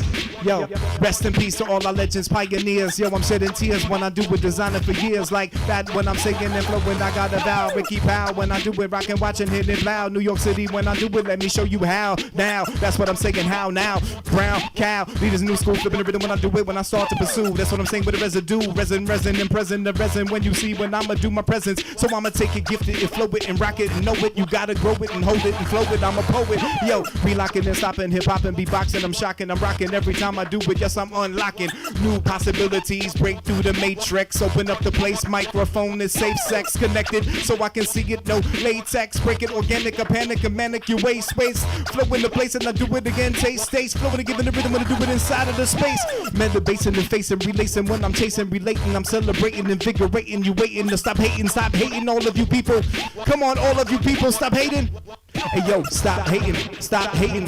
Yo, rest in peace to all our legends, pioneers. Yo, I'm shedding tears when I do it, designing for years. Like that when I'm singing and flowing, I got a vow. Ricky Powell when I do it, rockin', watching, hitting it loud. New York City when I do it, let me show you how. Now, that's what I'm saying, how now. Brown cow, leaders new school, flipping the rhythm when I do it, when I start to pursue. That's what I'm saying with the residue, resin, and present the resin. When you see when I'ma do my presence, so I'ma take it, gift it, and flow it, and rock it, and know it. You gotta grow it and hold it and flow it. I'm a poet, yo, relocking and stopping, hip hop and beatboxing. I'm shocking, I'm rocking every time I do it. Yes, I'm unlocking new possibilities. Break through the matrix, open up the place. Microphone is safe, sex connected, so I can see it. No latex, break it organic, a panic, a manic. You waste space, flow in the place, and I do it again. Taste, flowing and giving the rhythm when I do it inside of the space. Man, the bass in the face and relacing when I'm chasing, relating. I'm celebrating, invigorating. You waiting to stop hating, all of you people. Come on, all of you people, stop hating. Hey yo, stop hating, stop hating,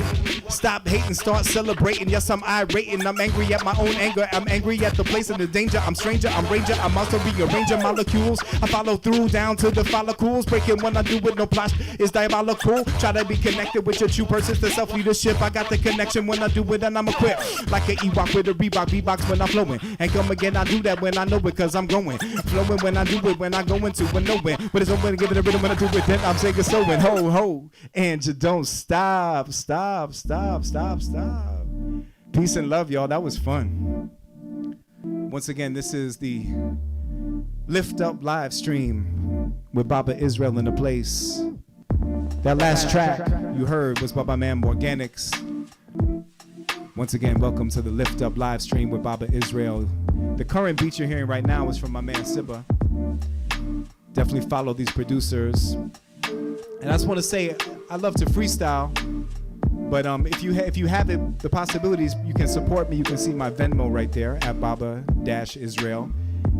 start celebrating. Yes, I'm irating, I'm angry at my own anger. I'm angry at the place and the danger. I'm stranger, I'm ranger, I'm also rearranging molecules. I follow through down to the follicles. Breaking when I do it, no plot is diabolical. Try to be connected with your true persons, the self-leadership. I got the connection when I do it and I'm equipped. Like an Ewok with a Reebok, beatbox when I'm flowing. And come again, I do that when I know it cause I'm going. Flowing when I do it, when I go into and nowhere. But it's over to give it a rhythm when I do it, then I'm saying so and ho, ho. And you don't stop. Peace and love, y'all. That was fun. Once again, this is the Lift Up live stream with Baba Israel in the place. That last track you heard was by my man Morganics. Once again, welcome to the Lift Up live stream with Baba Israel. The current beat you're hearing right now is from my man Sibba. Definitely follow these producers. And I just want to say, I love to freestyle, but if you have it, the possibilities, you can support me. You can see my Venmo right there at Baba-Israel.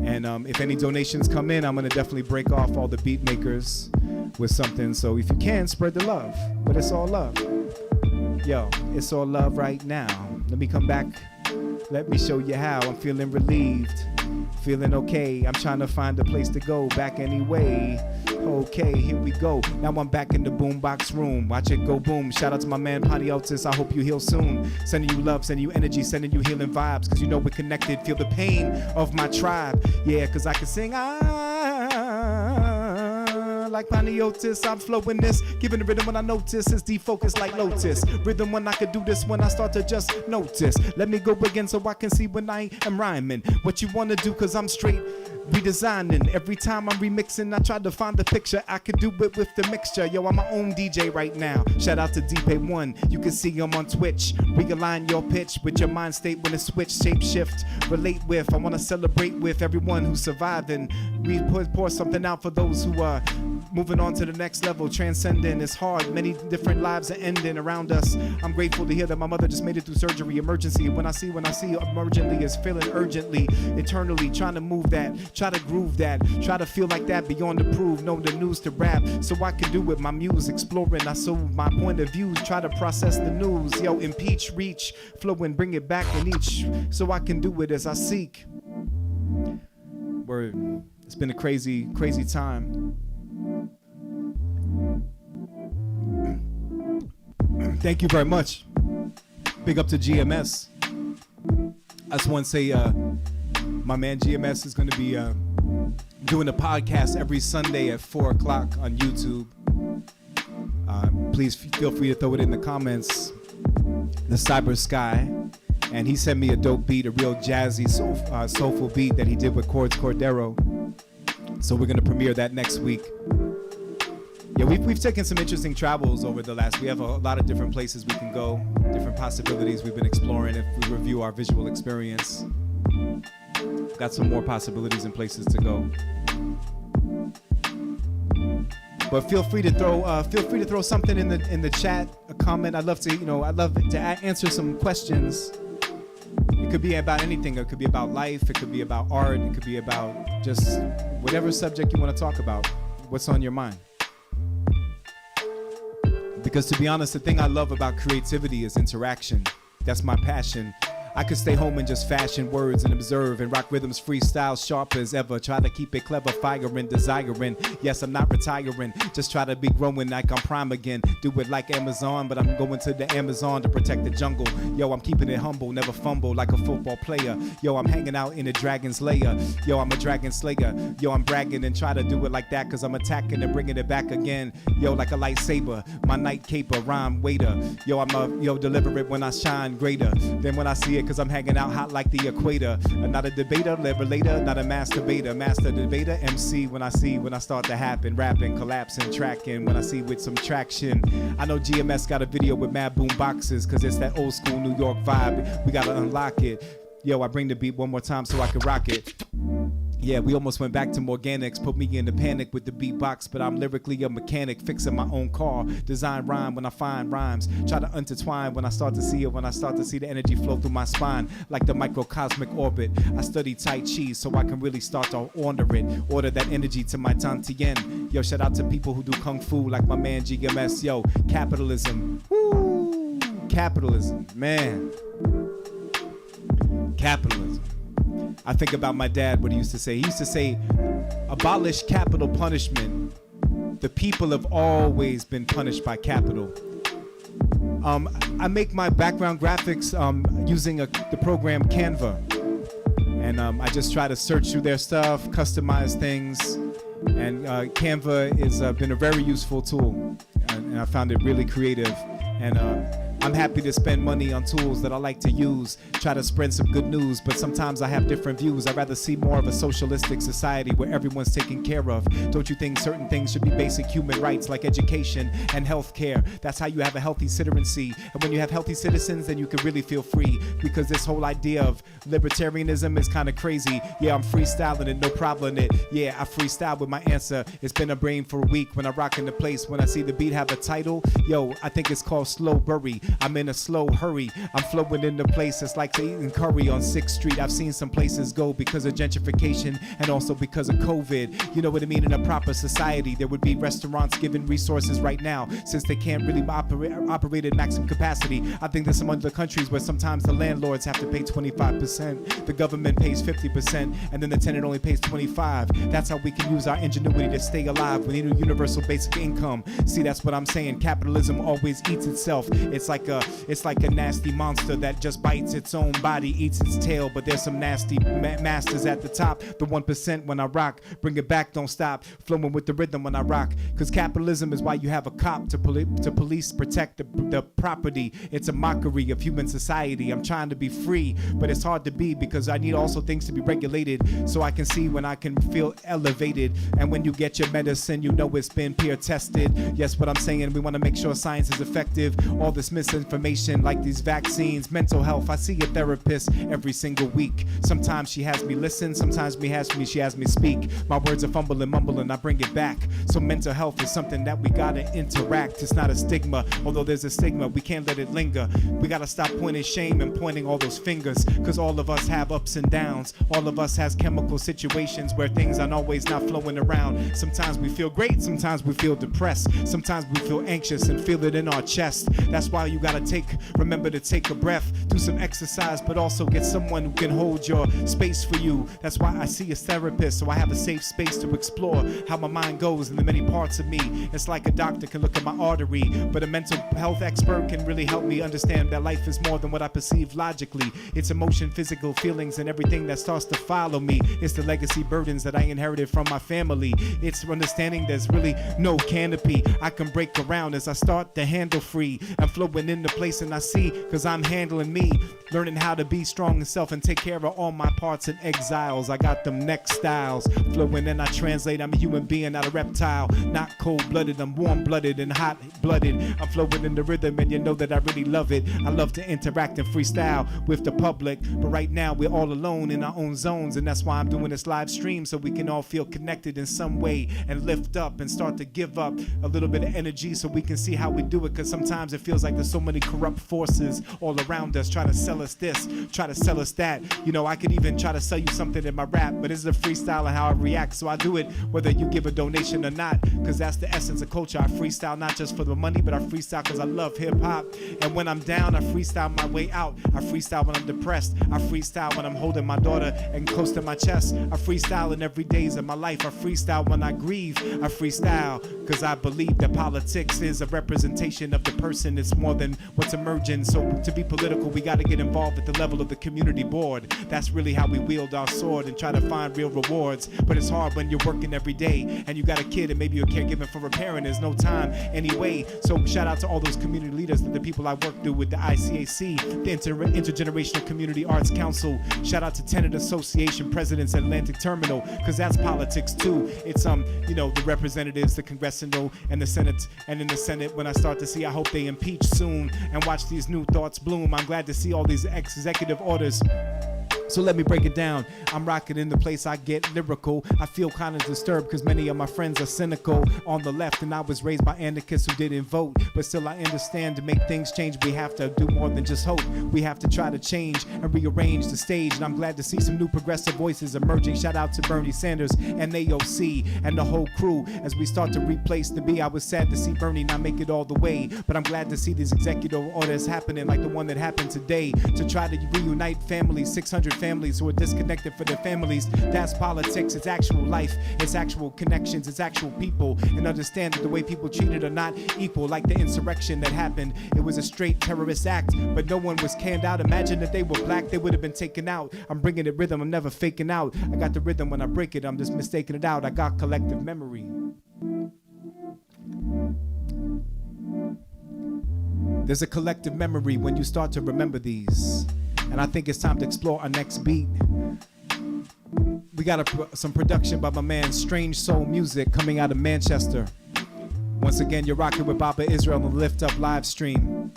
And if any donations come in, I'm going to definitely break off all the beat makers with something. So if you can, spread the love. But it's all love. Yo, it's all love right now. Let me come back. Let me show you how. I'm feeling relieved. Feeling okay. I'm trying to find a place to go back anyway. Okay, here we go. Now I'm back in the boombox room. Watch it go boom. Shout out to my man Ponty Otis. I hope you heal soon. Sending you love, sending you energy, sending you healing vibes. Cause you know we're connected. Feel the pain of my tribe. Yeah, cause I can sing like Ponty Otis. I'm flowing this, giving the rhythm when I notice. It's defocused like Lotus. Rhythm when I can do this when I start to just notice. Let me go again so I can see when I am rhyming. What you wanna do, cause I'm straight redesigning. Every time I'm remixing, I try to find the picture. I could do it with the mixture. Yo, I'm my own DJ right now. Shout out to DP1. You can see him on Twitch. Realign your pitch with your mind state when it switch, shape shift. Relate with, I wanna celebrate with everyone who survived and we pour something out for those who are moving on to the next level, transcending. It's hard, many different lives are ending around us. I'm grateful to hear that my mother just made it through surgery. Emergency, when I see emergently is feeling urgently, eternally trying to move that, try to groove that, try to feel like that beyond the prove, know the news to rap, so I can do with my muse, exploring, I sow my point of views, try to process the news, yo, impeach, reach, flow and bring it back in each, so I can do it as I seek. Word. It's been a crazy, crazy time. Thank you very much. Big up to GMS. I just want to say my man GMS is going to be doing a podcast every Sunday at 4 o'clock on YouTube. Please feel free to throw it in the comments. The Cyber Sky. And he sent me a dope beat, a real jazzy, soulful beat that he did with Chords Cordero. So we're going to premiere that next week. Yeah, we've taken some interesting travels over the last. We have a lot of different places we can go, different possibilities we've been exploring if we review our visual experience. Got some more possibilities and places to go. But feel free to throw something in the chat, a comment. I'd love to answer some questions. It could be about anything. It could be about life. It could be about art. It could be about just whatever subject you want to talk about. What's on your mind? Because to be honest, the thing I love about creativity is interaction. That's my passion. I could stay home and just fashion words and observe and rock rhythms, freestyle sharp as ever. Try to keep it clever, firing, desiring. Yes, I'm not retiring. Just try to be growing like I'm prime again. Do it like Amazon, but I'm going to the Amazon to protect the jungle. Yo, I'm keeping it humble, never fumble like a football player. Yo, I'm hanging out in a dragon's lair. Yo, I'm a dragon slayer. Yo, I'm bragging and try to do it like that cause I'm attacking and bringing it back again. Yo, like a lightsaber, my night caper, rhyme waiter. Yo, deliver it when I shine greater than when I see it. Cause I'm hanging out hot like the equator. Not a debater, liberator, not a masturbator. Master debater, MC when I start to happen. Rapping, collapsing, tracking, when I see with some traction. I know GMS got a video with mad boom boxes, cause it's that old school New York vibe. We gotta unlock it. Yo, I bring the beat one more time so I can rock it. Yeah, we almost went back to Morganics, put me in the panic with the beatbox, but I'm lyrically a mechanic, fixing my own car, design rhyme when I find rhymes, try to intertwine when I start to see it, when I start to see the energy flow through my spine, like the microcosmic orbit. I study Tai Chi so I can really start to order that energy to my Tantien. Yo, shout out to people who do Kung Fu like my man GMS. Yo, capitalism, woo, capitalism, man, capitalism. I think about my dad, what he used to say. He used to say, abolish capital punishment. The people have always been punished by capital. I make my background graphics using the program Canva. And I just try to search through their stuff, customize things. And Canva has been a very useful tool. And I found it really creative. And I'm happy to spend money on tools that I like to use, try to spread some good news, but sometimes I have different views. I'd rather see more of a socialistic society where everyone's taken care of. Don't you think certain things should be basic human rights like education and healthcare? That's how you have a healthy citizenry. And when you have healthy citizens, then you can really feel free, because this whole idea of libertarianism is kind of crazy. Yeah, I'm freestyling it, no problem in it. Yeah, I freestyle with my answer. It's been a brain for a week when I rock in the place. When I see the beat have a title, yo, I think it's called Slow Bury. I'm in a slow hurry. I'm flowing into places like eating curry on 6th Street. I've seen some places go because of gentrification and also because of COVID. You know what I mean? In a proper society, there would be restaurants giving resources right now since they can't really operate at maximum capacity. I think there's some other countries where sometimes the landlords have to pay 25%, the government pays 50%, and then the tenant only pays 25%. That's how we can use our ingenuity to stay alive. We need a universal basic income. See, that's what I'm saying. Capitalism always eats itself. It's like a nasty monster that just bites its own body, eats its tail. But there's some nasty masters at the top. The 1% when I rock, bring it back, don't stop. Flowing with the rhythm when I rock. Cause capitalism is why you have a cop to police, protect the property. It's a mockery of human society. I'm trying to be free, but it's hard to be because I need also things to be regulated so I can see when I can feel elevated. And when you get your medicine, you know it's been peer tested. Yes, what I'm saying, we want to make sure science is effective. All this misinformation like these vaccines, mental health. I see a therapist every single week. Sometimes she has me listen, sometimes she has me speak. My words are fumbling, mumbling, I bring it back. So mental health is something that we gotta interact. It's not a stigma, although there's a stigma, we can't let it linger. We gotta stop pointing shame and pointing all those fingers, cause all of us have ups and downs. All of us has chemical situations where things aren't always not flowing around. Sometimes we feel great, sometimes we feel depressed. Sometimes we feel anxious and feel it in our chest. That's why you gotta remember to take a breath, do some exercise, but also get someone who can hold your space for you. That's why I see a therapist, so I have a safe space to explore how my mind goes in the many parts of me. It's like a doctor can look at my artery, but a mental health expert can really help me understand that life is more than what I perceive logically. It's emotion, physical feelings, and everything that starts to follow me. It's the legacy burdens that I inherited from my family. It's understanding there's really no canopy I can break around as I start to handle free. I'm flowing into place and I see, cause I'm handling me, learning how to be strong in self and take care of all my parts and exiles. I got them next styles flowing and I translate. I'm a human being, not a reptile, not cold-blooded. I'm warm-blooded and hot-blooded. I'm flowing in the rhythm and you know that I really love it. I love to interact and freestyle with the public, but right now we're all alone in our own zones, and that's why I'm doing this live stream so we can all feel connected in some way and lift up and start to give up a little bit of energy so we can see how we do it, because sometimes it feels like there's so many corrupt forces all around us trying to sell us this, try to sell us that. You know, I could even try to sell you something in my rap, but it's a freestyle and how I react, so I do it whether you give a donation or not, because that's the essence of culture. I freestyle not just for the money, but I freestyle because I love hip-hop. And when I'm down, I freestyle my way out. I freestyle when I'm depressed. I freestyle when I'm holding my daughter and close to my chest. I freestyle in every days of my life. I freestyle when I grieve. I freestyle because I believe that politics is a representation of the person. It's more than what's emerging. So to be political, we got to get involved at the level of the community board. That's really how we wield our sword and try to find real rewards. But it's hard when you're working every day and you got a kid and maybe you're caregiving for a parent. There's no time anyway. So shout out to all those community leaders, the people I work through with the ICAC, the Intergenerational Community Arts Council. Shout out to Tenant Association presidents at Atlantic Terminal, because that's politics too. It's you know, the representatives, the congressional and the Senate, and in the Senate when I start to see, I hope they impeach soon and watch these new thoughts bloom. I'm glad to see all these executive orders. So let me break it down. I'm rocking in the place, I get lyrical. I feel kind of disturbed because many of my friends are cynical on the left, and I was raised by anarchists who didn't vote. But still I understand to make things change, we have to do more than just hope. We have to try to change and rearrange the stage, and I'm glad to see some new progressive voices emerging. Shout out to Bernie Sanders and AOC and the whole crew as we start to replace the B. I was sad to see Bernie not make it all the way, but I'm glad to see these executive orders happening like the one that happened today to try to reunite families, 600 families who are disconnected for their families. That's politics. It's actual life. It's actual connections. It's actual people. And understand that the way people treated are not equal. Like the insurrection that happened, it was a straight terrorist act, but no one was canned out. Imagine if they were black, they would have been taken out. I'm bringing it rhythm. I'm never faking out. I got the rhythm when I break it. I'm just mistaking it out. I got collective memory. There's a collective memory when you start to remember these. And I think it's time to explore our next beat. We got some production by my man Strange Soul Music coming out of Manchester. Once again, you're rocking with Baba Israel on the Lift Up live stream.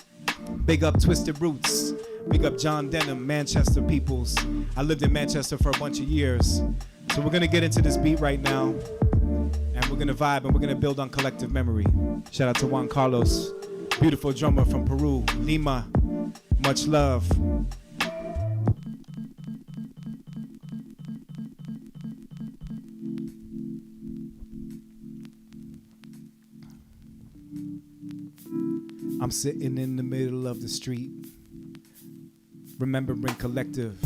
Big up Twisted Roots. Big up John Denham, Manchester peoples. I lived in Manchester for a bunch of years. So we're gonna get into this beat right now. And we're gonna vibe and we're gonna build on collective memory. Shout out to Juan Carlos. Beautiful drummer from Peru, Lima. Much love. I'm sitting in the middle of the street, remembering collective.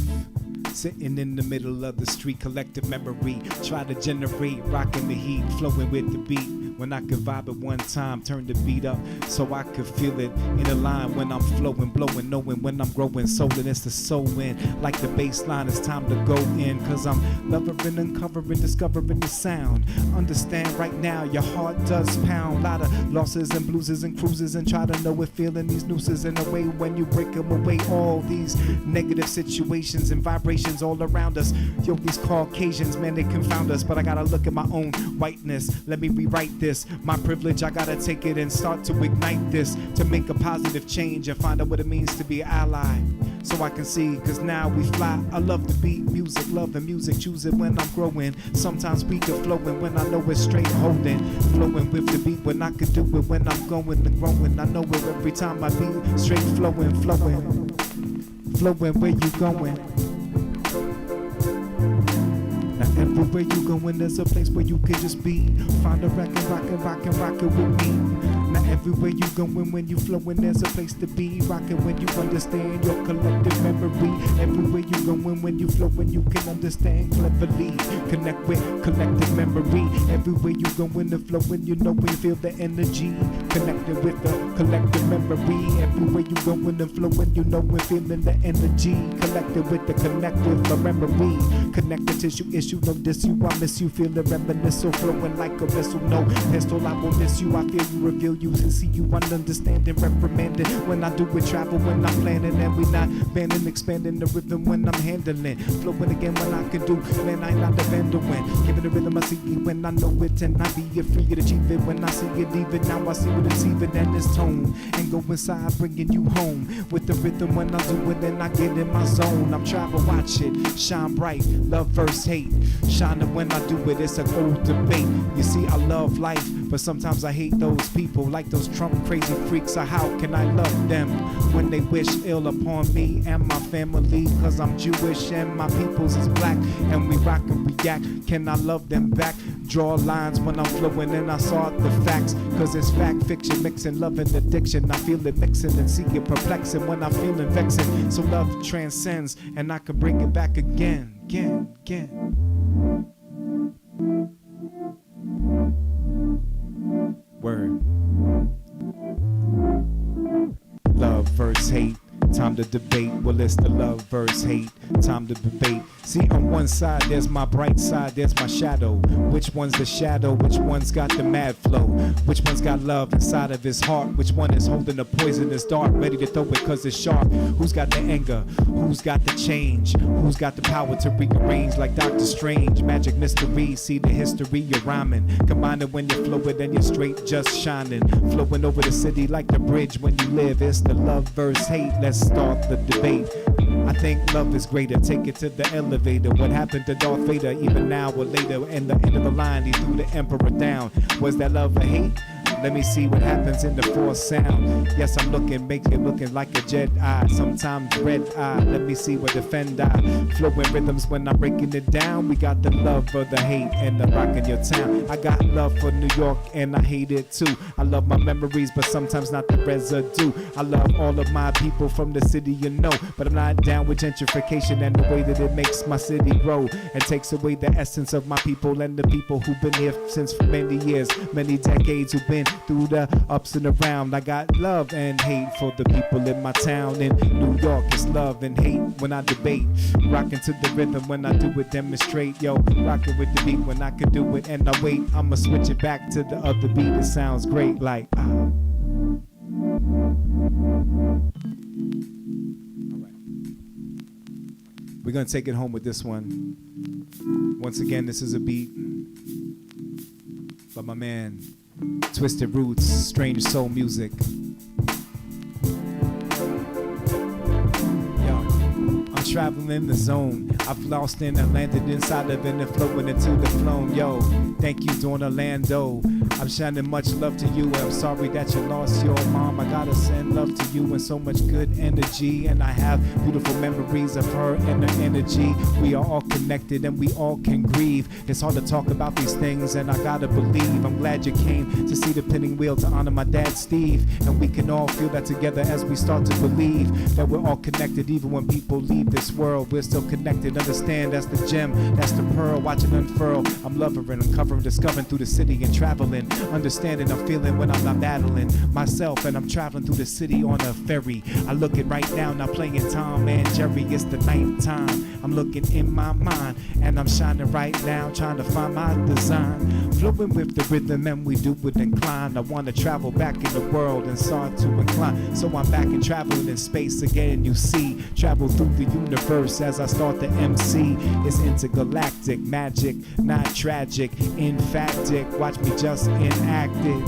Sitting in the middle of the street, collective memory. Try to generate, rocking the heat, flowing with the beat. When I could vibe at one time, turn the beat up so I could feel it in a line when I'm flowing, blowing, knowing when I'm growing, souling, it's the soul in. Like the bass line, it's time to go in, cause I'm loving, uncovering, discovering the sound. Understand right now, your heart does pound. Lot of losses and blueses and cruises, and try to know it, feeling these nooses in a way when you break them away. All these negative situations and vibrations all around us. Yo, these Caucasians, man, they confound us, but I gotta look at my own whiteness. Let me rewrite this. My privilege, I gotta take it and start to ignite this, to make a positive change and find out what it means to be an ally. So I can see, cause now we fly. I love the beat, music, love and music, choose it when I'm growing. Sometimes we can flowing when I know it's straight holding. Flowing with the beat when I can do it when I'm going and growing. I know it every time I be straight flowing, flowing. Flowing where you going. Now everywhere you going, there's a place where you can just be. Find a rack it with me. Now everywhere you going, when you flowing, there's a place to be. Rocking when you understand your collective memory. Everywhere you going, when you flowing, you can understand cleverly. Connect with collective memory. Everywhere you going and flowing, you know we feel the energy. Connected with the collective memory. Everywhere you going and flowing, you know we're feeling the energy. Collected with the connect with the memory. Connected tissue issue, no diss you, I miss you. Feel the reminisce, so flowing like a vessel. No pistol, I will miss you. I feel you, reveal you, and see you, understanding, reprimanding. When I do it, travel when I'm planning, and we not banning, expanding the rhythm when I'm handling. Flowing again when I can do, man, I not the vandal when giving the rhythm I see it when I know it, and I be it free to achieve it when I see it even. Now I see what it's even and its tone, and go inside bringing you home with the rhythm when I do it, and I get in my zone. I'm trying to watch it shine bright, love versus hate, shining when I do it. It's an old debate. You see, I love life, but sometimes I hate those people, like those Trump crazy freaks. So how can I love them when they wish ill upon me and my family? Cause I'm Jewish and my peoples is black, and we rock and react. Can I love them back? Draw lines when I'm flowing and I saw the facts. Cause it's fact, fiction, mixing, love and addiction. I feel it mixing and see it perplexing when I'm feeling vexing. So love transcends and I can bring it back again. Word. Love versus hate, time to debate. Well, it's the love versus hate, time to debate. See, on one side, there's my bright side, there's my shadow. Which one's the shadow? Which one's got the mad flow? Which one's got love inside of his heart? Which one is holding the poisonous dart, ready to throw it cause it's sharp? Who's got the anger? Who's got the change? Who's got the power to rearrange like Doctor Strange? Magic mystery, see the history, you're rhyming. Combine it when you flow it and you're straight just shining. Flowing over the city like the bridge when you live. It's the love versus hate, let's start the debate. I think love is greater, take it to the elevator. What happened to Darth Vader, even now or later? And the end of the line, he threw the emperor down. Was that love or hate? Let me see what happens in the fourth sound. Yes, I'm looking, make it looking like a Jedi. Sometimes red eye, let me see what defend I. Flowing rhythms when I'm breaking it down. We got the love for the hate and the rock in your town. I got love for New York and I hate it too. I love my memories, but sometimes not the residue. I love all of my people from the city, you know. But I'm not down with gentrification and the way that it makes my city grow. And takes away the essence of my people and the people who've been here since for many years, many decades, who've been through the ups and around. I got love and hate for the people in my town. In New York, it's love and hate when I debate. Rocking to the rhythm when I do it, demonstrate. Yo, rocking with the beat when I can do it and I wait. I'ma switch it back to the other beat. It sounds great like ah. We're gonna take it home with this one. Once again, this is a beat by my man Twisted Roots, Strange Soul Music. Yo, I'm traveling the zone. I've lost and I landed inside of it and flowing into the flow. Yo, thank you, Dawn Orlando. I'm shining much love to you. I'm sorry that you lost your mom. I gotta send love to you and so much good energy. And I have beautiful memories of her and her energy. We are all connected and we all can grieve. It's hard to talk about these things and I gotta believe. I'm glad you came to see the pinning wheel to honor my dad Steve. And we can all feel that together as we start to believe that we're all connected. Even when people leave this world, we're still connected. Understand that's the gem, that's the pearl, watching unfurl. I'm loving, uncovering, discovering through the city and traveling. Understanding, I'm feeling when I'm not battling myself and I'm traveling through the city on a ferry. I look it right now, now playing Tom and Jerry. It's the night time. I'm looking in my mind and I'm shining right now, trying to find my design. Flowing with the rhythm and we do it inclined. I want to travel back in the world and start to incline. So I'm back and traveling in space again. You see, travel through the universe as I start to MC. It's intergalactic magic, not tragic, emphatic. Watch me just enact it.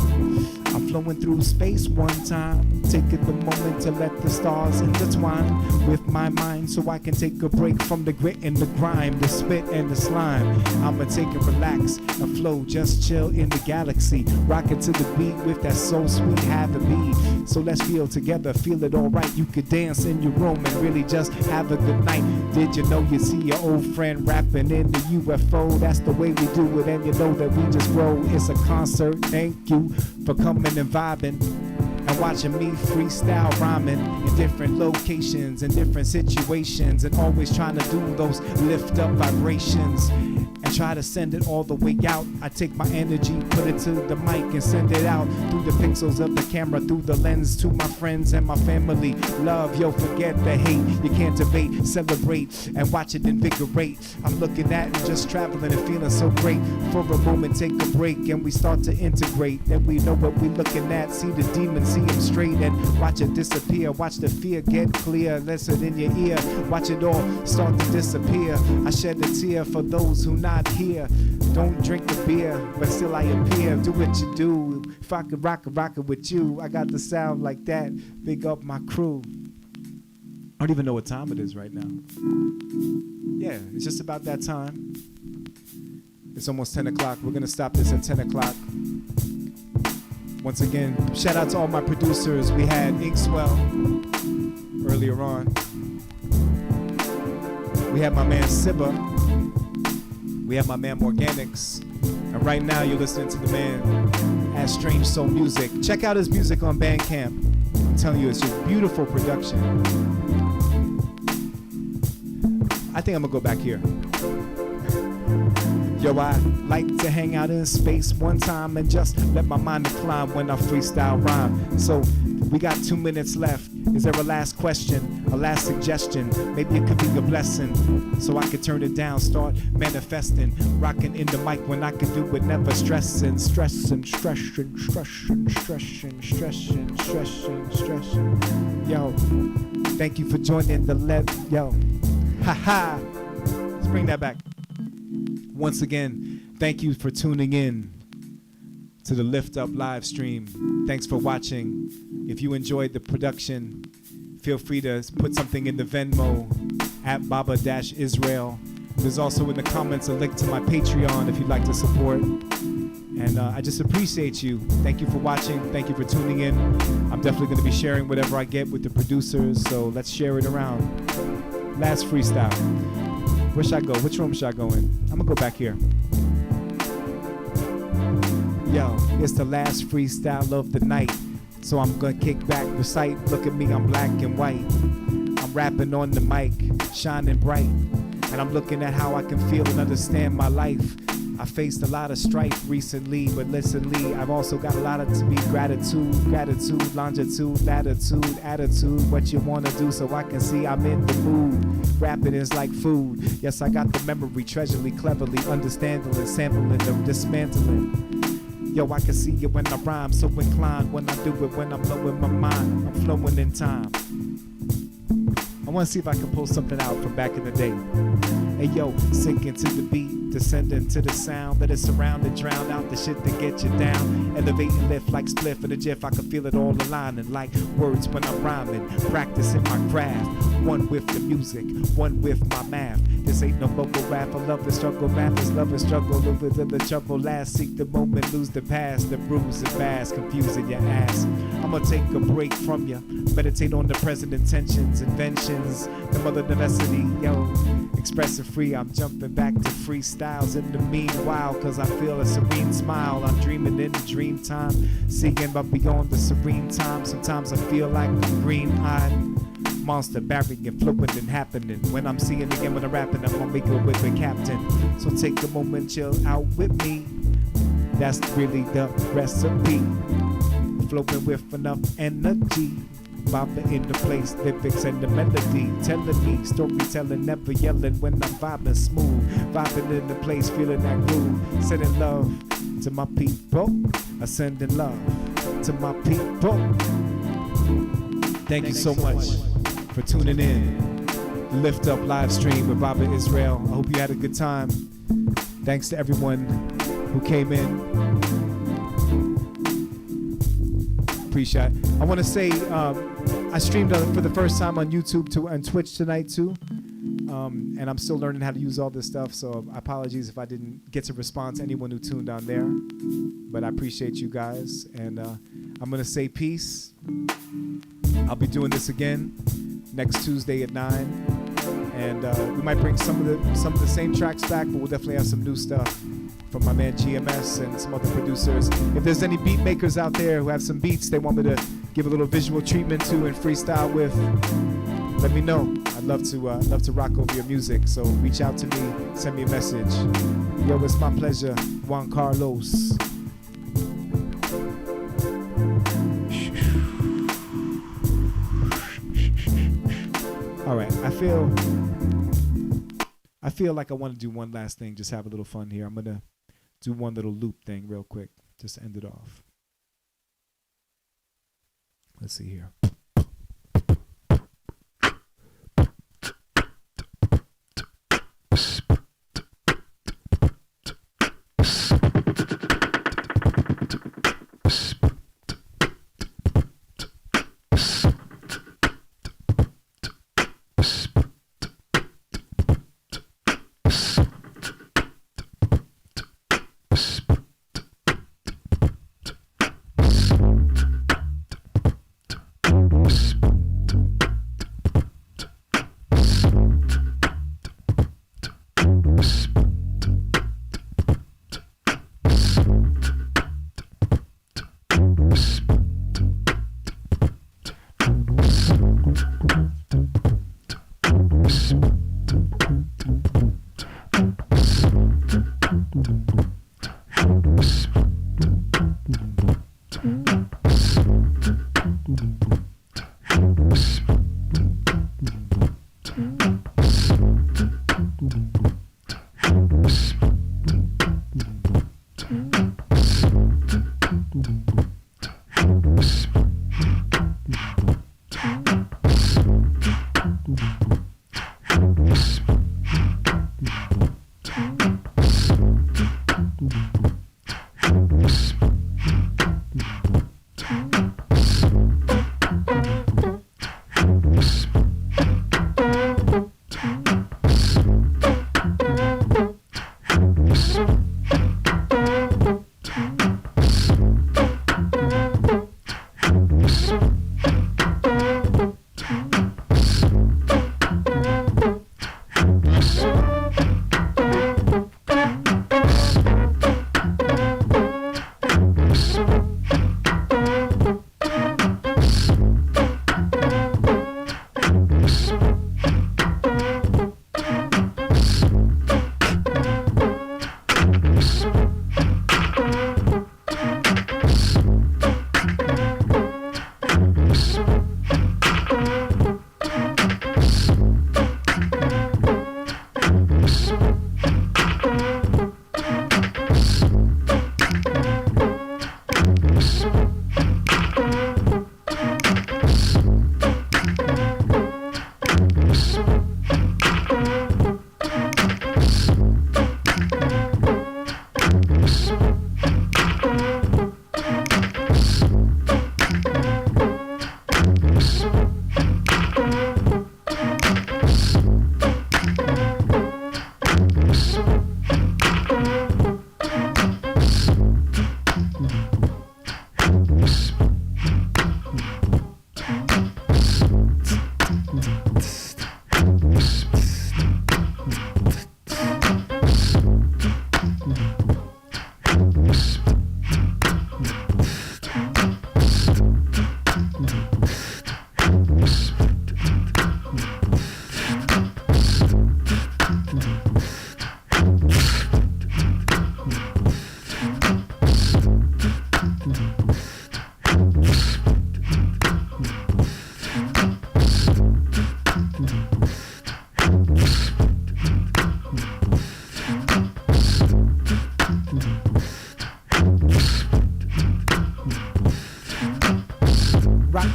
I'm flowing through space one time, taking the moment to let the stars intertwine with my mind so I can take a break from the grit and the grime, the spit and the slime. I'ma take it relax and flow, just chill in the galaxy, rockin' to the beat with that soul sweet have a beat. So let's feel together, feel it alright. You could dance in your room and really just have a good night. Did you know you see your old friend rapping in the UFO? That's the way we do it and you know that we just roll. It's a concert, thank you for coming and vibing and watching me freestyle rhyming in different locations and different situations and always trying to do those lift up vibrations and try to send it all the way out. I take my energy, put it to the mic and send it out through the pixels of the camera, through the lens to my friends and my family. Love, yo, forget the hate. You can't debate, celebrate and watch it invigorate. I'm looking at and just traveling and feeling so great. For a moment, take a break and we start to integrate. Then we know what we're looking at. See the demon, see him straight and watch it disappear. Watch the fear get clear. Listen in your ear. Watch it all start to disappear. I shed a tear for those who not here. Don't drink the beer, but still I appear. Do what you do. If I could rock it with you, I got the sound like that. Big up my crew. I don't even know what time it is right now. Yeah, it's just about that time. It's almost 10 o'clock. We're going to stop this at 10 o'clock. Once again, shout out to all my producers. We had Inkswell earlier on. We had my man Sibba. We have my man Morganics. And right now you're listening to the man at Strange Soul Music. Check out his music on Bandcamp. I'm telling you, it's just beautiful production. I think I'm gonna go back here. Yo, I like to hang out in space one time and just let my mind decline when I freestyle rhyme. So we got 2 minutes left. Is there a last question, a last suggestion? Maybe it could be a blessing, so I could turn it down, start manifesting, rocking in the mic when I could do it, never stressing. Yo, thank you for joining the yo, haha. Let's bring that back. Once again, thank you for tuning in to the Lift Up live stream. Thanks for watching. If you enjoyed the production, feel free to put something in the Venmo at Baba-Israel. There's also in the comments a link to my Patreon if you'd like to support. And I just appreciate you. Thank you for watching. Thank you for tuning in. I'm definitely going to be sharing whatever I get with the producers, so let's share it around. Last freestyle. Where should I go? Which room should I go in? I'm going to go back here. Yo, it's the last freestyle of the night. So I'm gonna kick back, recite, look at me, I'm black and white. I'm rapping on the mic, shining bright. And I'm looking at how I can feel and understand my life. I faced a lot of strife recently, but listen, Lee, I've also got a lot of to be gratitude, longitude, latitude, attitude, what you wanna do so I can see I'm in the mood. Rapping is like food. Yes, I got the memory, treasurely, cleverly, understanding, sampling, dismantling. Yo, I can see it when I rhyme, so inclined when I do it, when I'm low in my mind, I'm flowing in time. I want to see if I can pull something out from back in the day. Hey yo, sinking to the beat, descending to the sound, let it surround and drown out the shit that get you down. Elevating lift like spliff in a jiff, I can feel it all aligning like words when I'm rhyming, practicing my craft. One with the music, one with my math. This ain't no bubble rap. I love the struggle. Math is love and struggle. Live within the trouble last. Seek the moment, lose the past. The bruise is fast, confusing your ass. I'ma take a break from ya. Meditate on the present intentions, inventions, the mother necessity. Yo, express it free. I'm jumping back to freestyles in the meanwhile, cause I feel a serene smile. I'm dreaming in the dream time, seeing but beyond the serene time. Sometimes I feel like I'm green-eyed, monster barrier flowing and happening. When I'm seeing again when I'm rapping, I'm gonna make it with the captain. So take a moment, chill out with me. That's really the recipe. Flowing with enough energy. Vibing in the place, lyrics and the melody. Telling me, storytelling, never yelling when I'm vibing smooth. Vibing in the place, feeling that groove. Sending love to my people. I sending love to my people. Thank you so much for tuning in. Lift Up live stream with Baba Israel. I hope you had a good time. Thanks to everyone who came in. Appreciate it. I want to say I streamed for the first time on YouTube and Twitch tonight too, and I'm still learning how to use all this stuff, so apologies if I didn't get to respond to anyone who tuned on there, but I appreciate you guys, and I'm gonna say peace. I'll be doing this again next Tuesday at 9, and we might bring some of the same tracks back, but we'll definitely have some new stuff from my man GMS and some other producers. If there's any beat makers out there who have some beats they want me to give a little visual treatment to and freestyle with, let me know. I'd love to rock over your music. So reach out to me, send me a message. Yo, it's my pleasure, Juan Carlos. All right, I feel like I want to do one last thing, just have a little fun here. I'm gonna do one little loop thing real quick, just to end it off. Let's see here.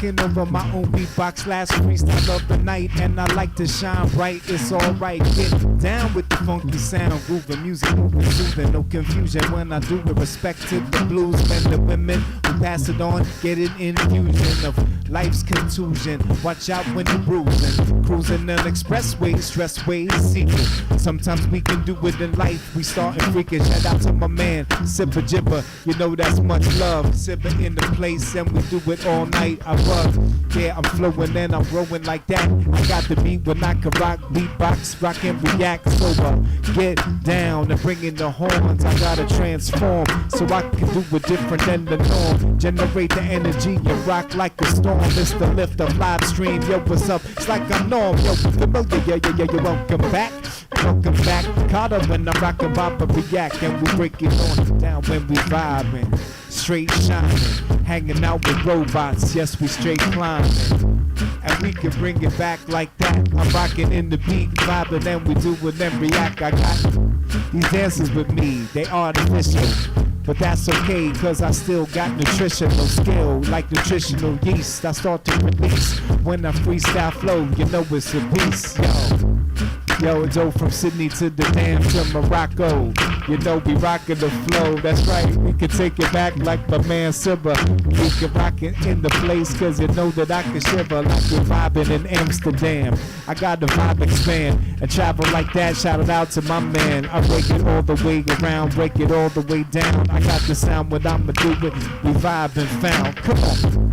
rocking over my own beatbox. Last freestyle of the night, and I like to shine bright. It's alright, get down with the funky sound, grooving music, moving, soothing, no confusion when I do it. Respect to the blues men, the women who pass it on, get an infusion of life's contusion. Watch out when you're bruising, cruising an expressway, stress waves seeking. Sometimes we can do it in life, we starting freaking. Shout out to my man, Sipper Jibba, you know that's much love. Sipper in the place and we do it all night. I rub, yeah, I'm flowing and I'm growing like that. I got the beat when I can rock, beatbox, rock and react. So get down and bring in the horns. I gotta transform so I can do it different than the norm. Generate the energy and rock like a storm. It's the lift of live stream. Yo, what's up? It's like I'm Norm. Yo, familiar, yeah, welcome back. Welcome back. Carter when I'm rockin' Baba React. And we break it on down when we vibing. Straight shining. Hanging out with robots. Yes, we straight climbing. And we can bring it back like that. I'm rocking in the beat, vibing, and we do it and react. I got these dancers with me. They artificial. But that's okay, cause I still got nutritional skill. Like nutritional yeast, I start to release when I freestyle flow, you know it's a beast, Yo, Joe from Sydney to the dam to Morocco. You know we rockin' the flow, that's right. We can take it back like my man Sibba. We can rock it in the place, cause you know that I can shiver like we're vibing in Amsterdam. I got the vibe expand and travel like that. Shout it out to my man. I break it all the way around, break it all the way down. I got the sound when I'ma do it. We vibe and found. Come on.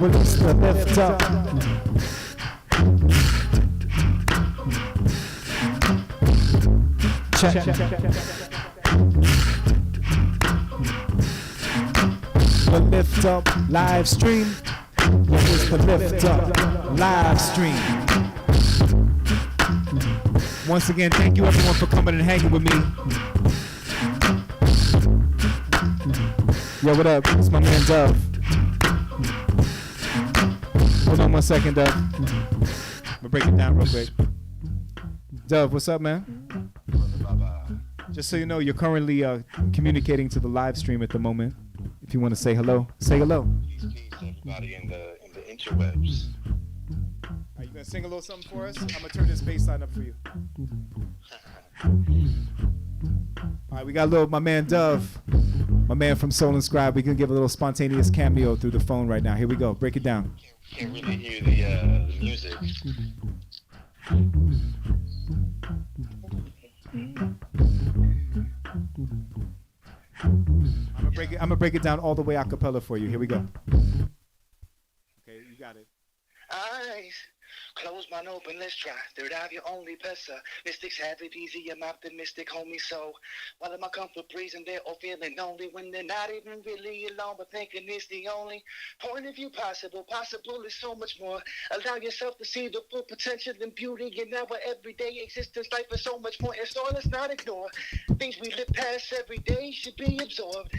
Release the lift up. Check. The lift up live stream. Yeah, it's the lift up live stream. Once again, thank you everyone for coming and hanging with me. Yo, what up? It's my man Dove. Hold on 1 second, Dove. I'm gonna break it down real quick. Dove, what's up, man? Just so you know, you're currently communicating to the live stream at the moment. If you want to say hello, say hello. Peace, everybody in the interwebs. Are you gonna sing a little something for us? I'm gonna turn this bass line up for you. All right, we got a little, my man Dove, my man from Soul and Scribe. We can give a little spontaneous cameo through the phone right now. Here we go. Break it down. Can't really hear the music. I'm gonna break it down all the way a cappella for you. Here we go. Okay, you got it. Eyes close, mine open, let's try. Third eye, your only pesser. Mystics have it easy, I'm optimistic, homie. So while in my comfort breezing, they're all feeling lonely when they're not even really alone, but thinking it's the only point of view possible. Possible is so much more. Allow yourself to see the full potential and beauty in our everyday existence. Life is so much more, and so let's not ignore things we live past every day should be absorbed.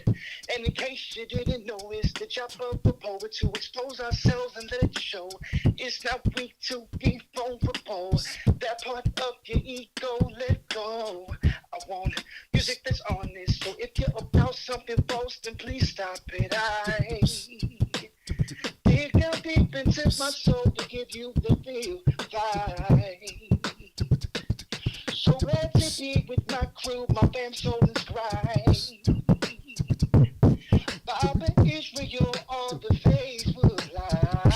And in case you didn't know, it's the job of the poet to expose ourselves and let it show. It's not weak to be vulnerable. That part of your ego, let go. I want music that's honest. So if you're about something false, then please stop it. I dig down deep into my soul to give you the feel vibe. So glad to be with my crew, my fam, Soul and Scribe. Baba Israel on the Facebook Live.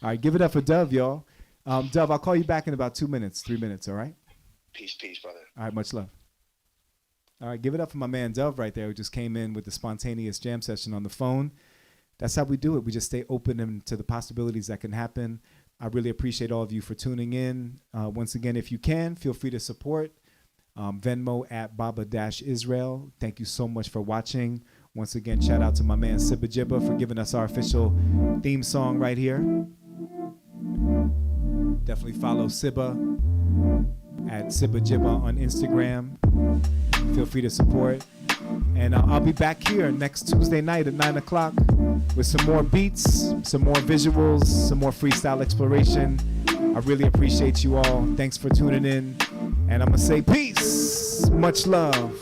All right, give it up for Dove, y'all. Dove, I'll call you back in about 2 minutes, 3 minutes, all right? Peace, brother. All right, much love. All right, give it up for my man Dove right there who just came in with the spontaneous jam session on the phone. That's how we do it. We just stay open to the possibilities that can happen. I really appreciate all of you for tuning in. Once again, if you can, feel free to support. Venmo at Baba-Israel. Thank you so much for watching. Once again, shout out to my man Sibba Jibba for giving us our official theme song right here. Definitely follow Sibba at Sibba Jibba on Instagram. Feel free to support. And I'll be back here next Tuesday night at 9 o'clock with some more beats, some more visuals, some more freestyle exploration. I really appreciate you all. Thanks for tuning in. And I'm going to say peace. Much love.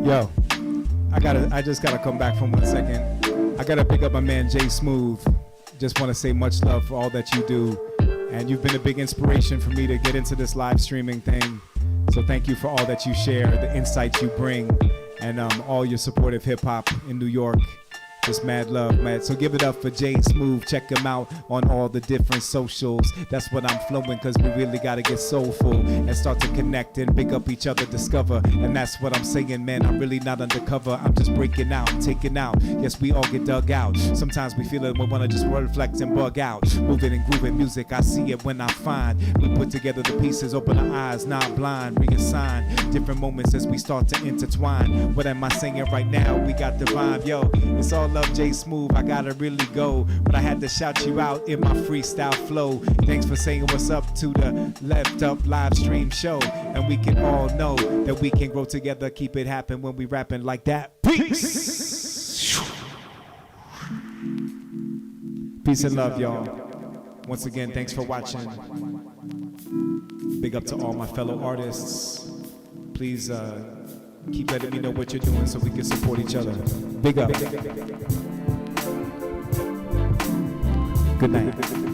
Yo, I just gotta come back for 1 second. I gotta pick up my man Jay Smooth. Just want to say much love for all that you do, and you've been a big inspiration for me to get into this live streaming thing. So thank you for all that you share, the insights you bring, and all your support of hip hop in New York. Just mad love, man. So give it up for Jay Smooth. Check him out on all the different socials. That's what I'm flowing, because we really got to get soulful and start to connect and pick up each other, discover. And that's what I'm saying, man. I'm really not undercover. I'm just breaking out, taking out. Yes, we all get dug out. Sometimes we feel it, we want to just reflect and bug out. Moving and grooving music, I see it when I find. We put together the pieces, open our eyes, not blind, reassign. Different moments as we start to intertwine. What am I saying right now? We got the vibe, yo. It's all love, Jay Smooth. I gotta really go, but I had to shout you out in my freestyle flow. Thanks for saying what's up to the Left Up live stream show, and we can all know that we can grow together, keep it happen when we rapping like that. Peace. Peace and love, y'all. Once again, thanks for watching. Big up to all my fellow artists. Please keep letting me know what you're doing so we can support each other. Big up. Good night.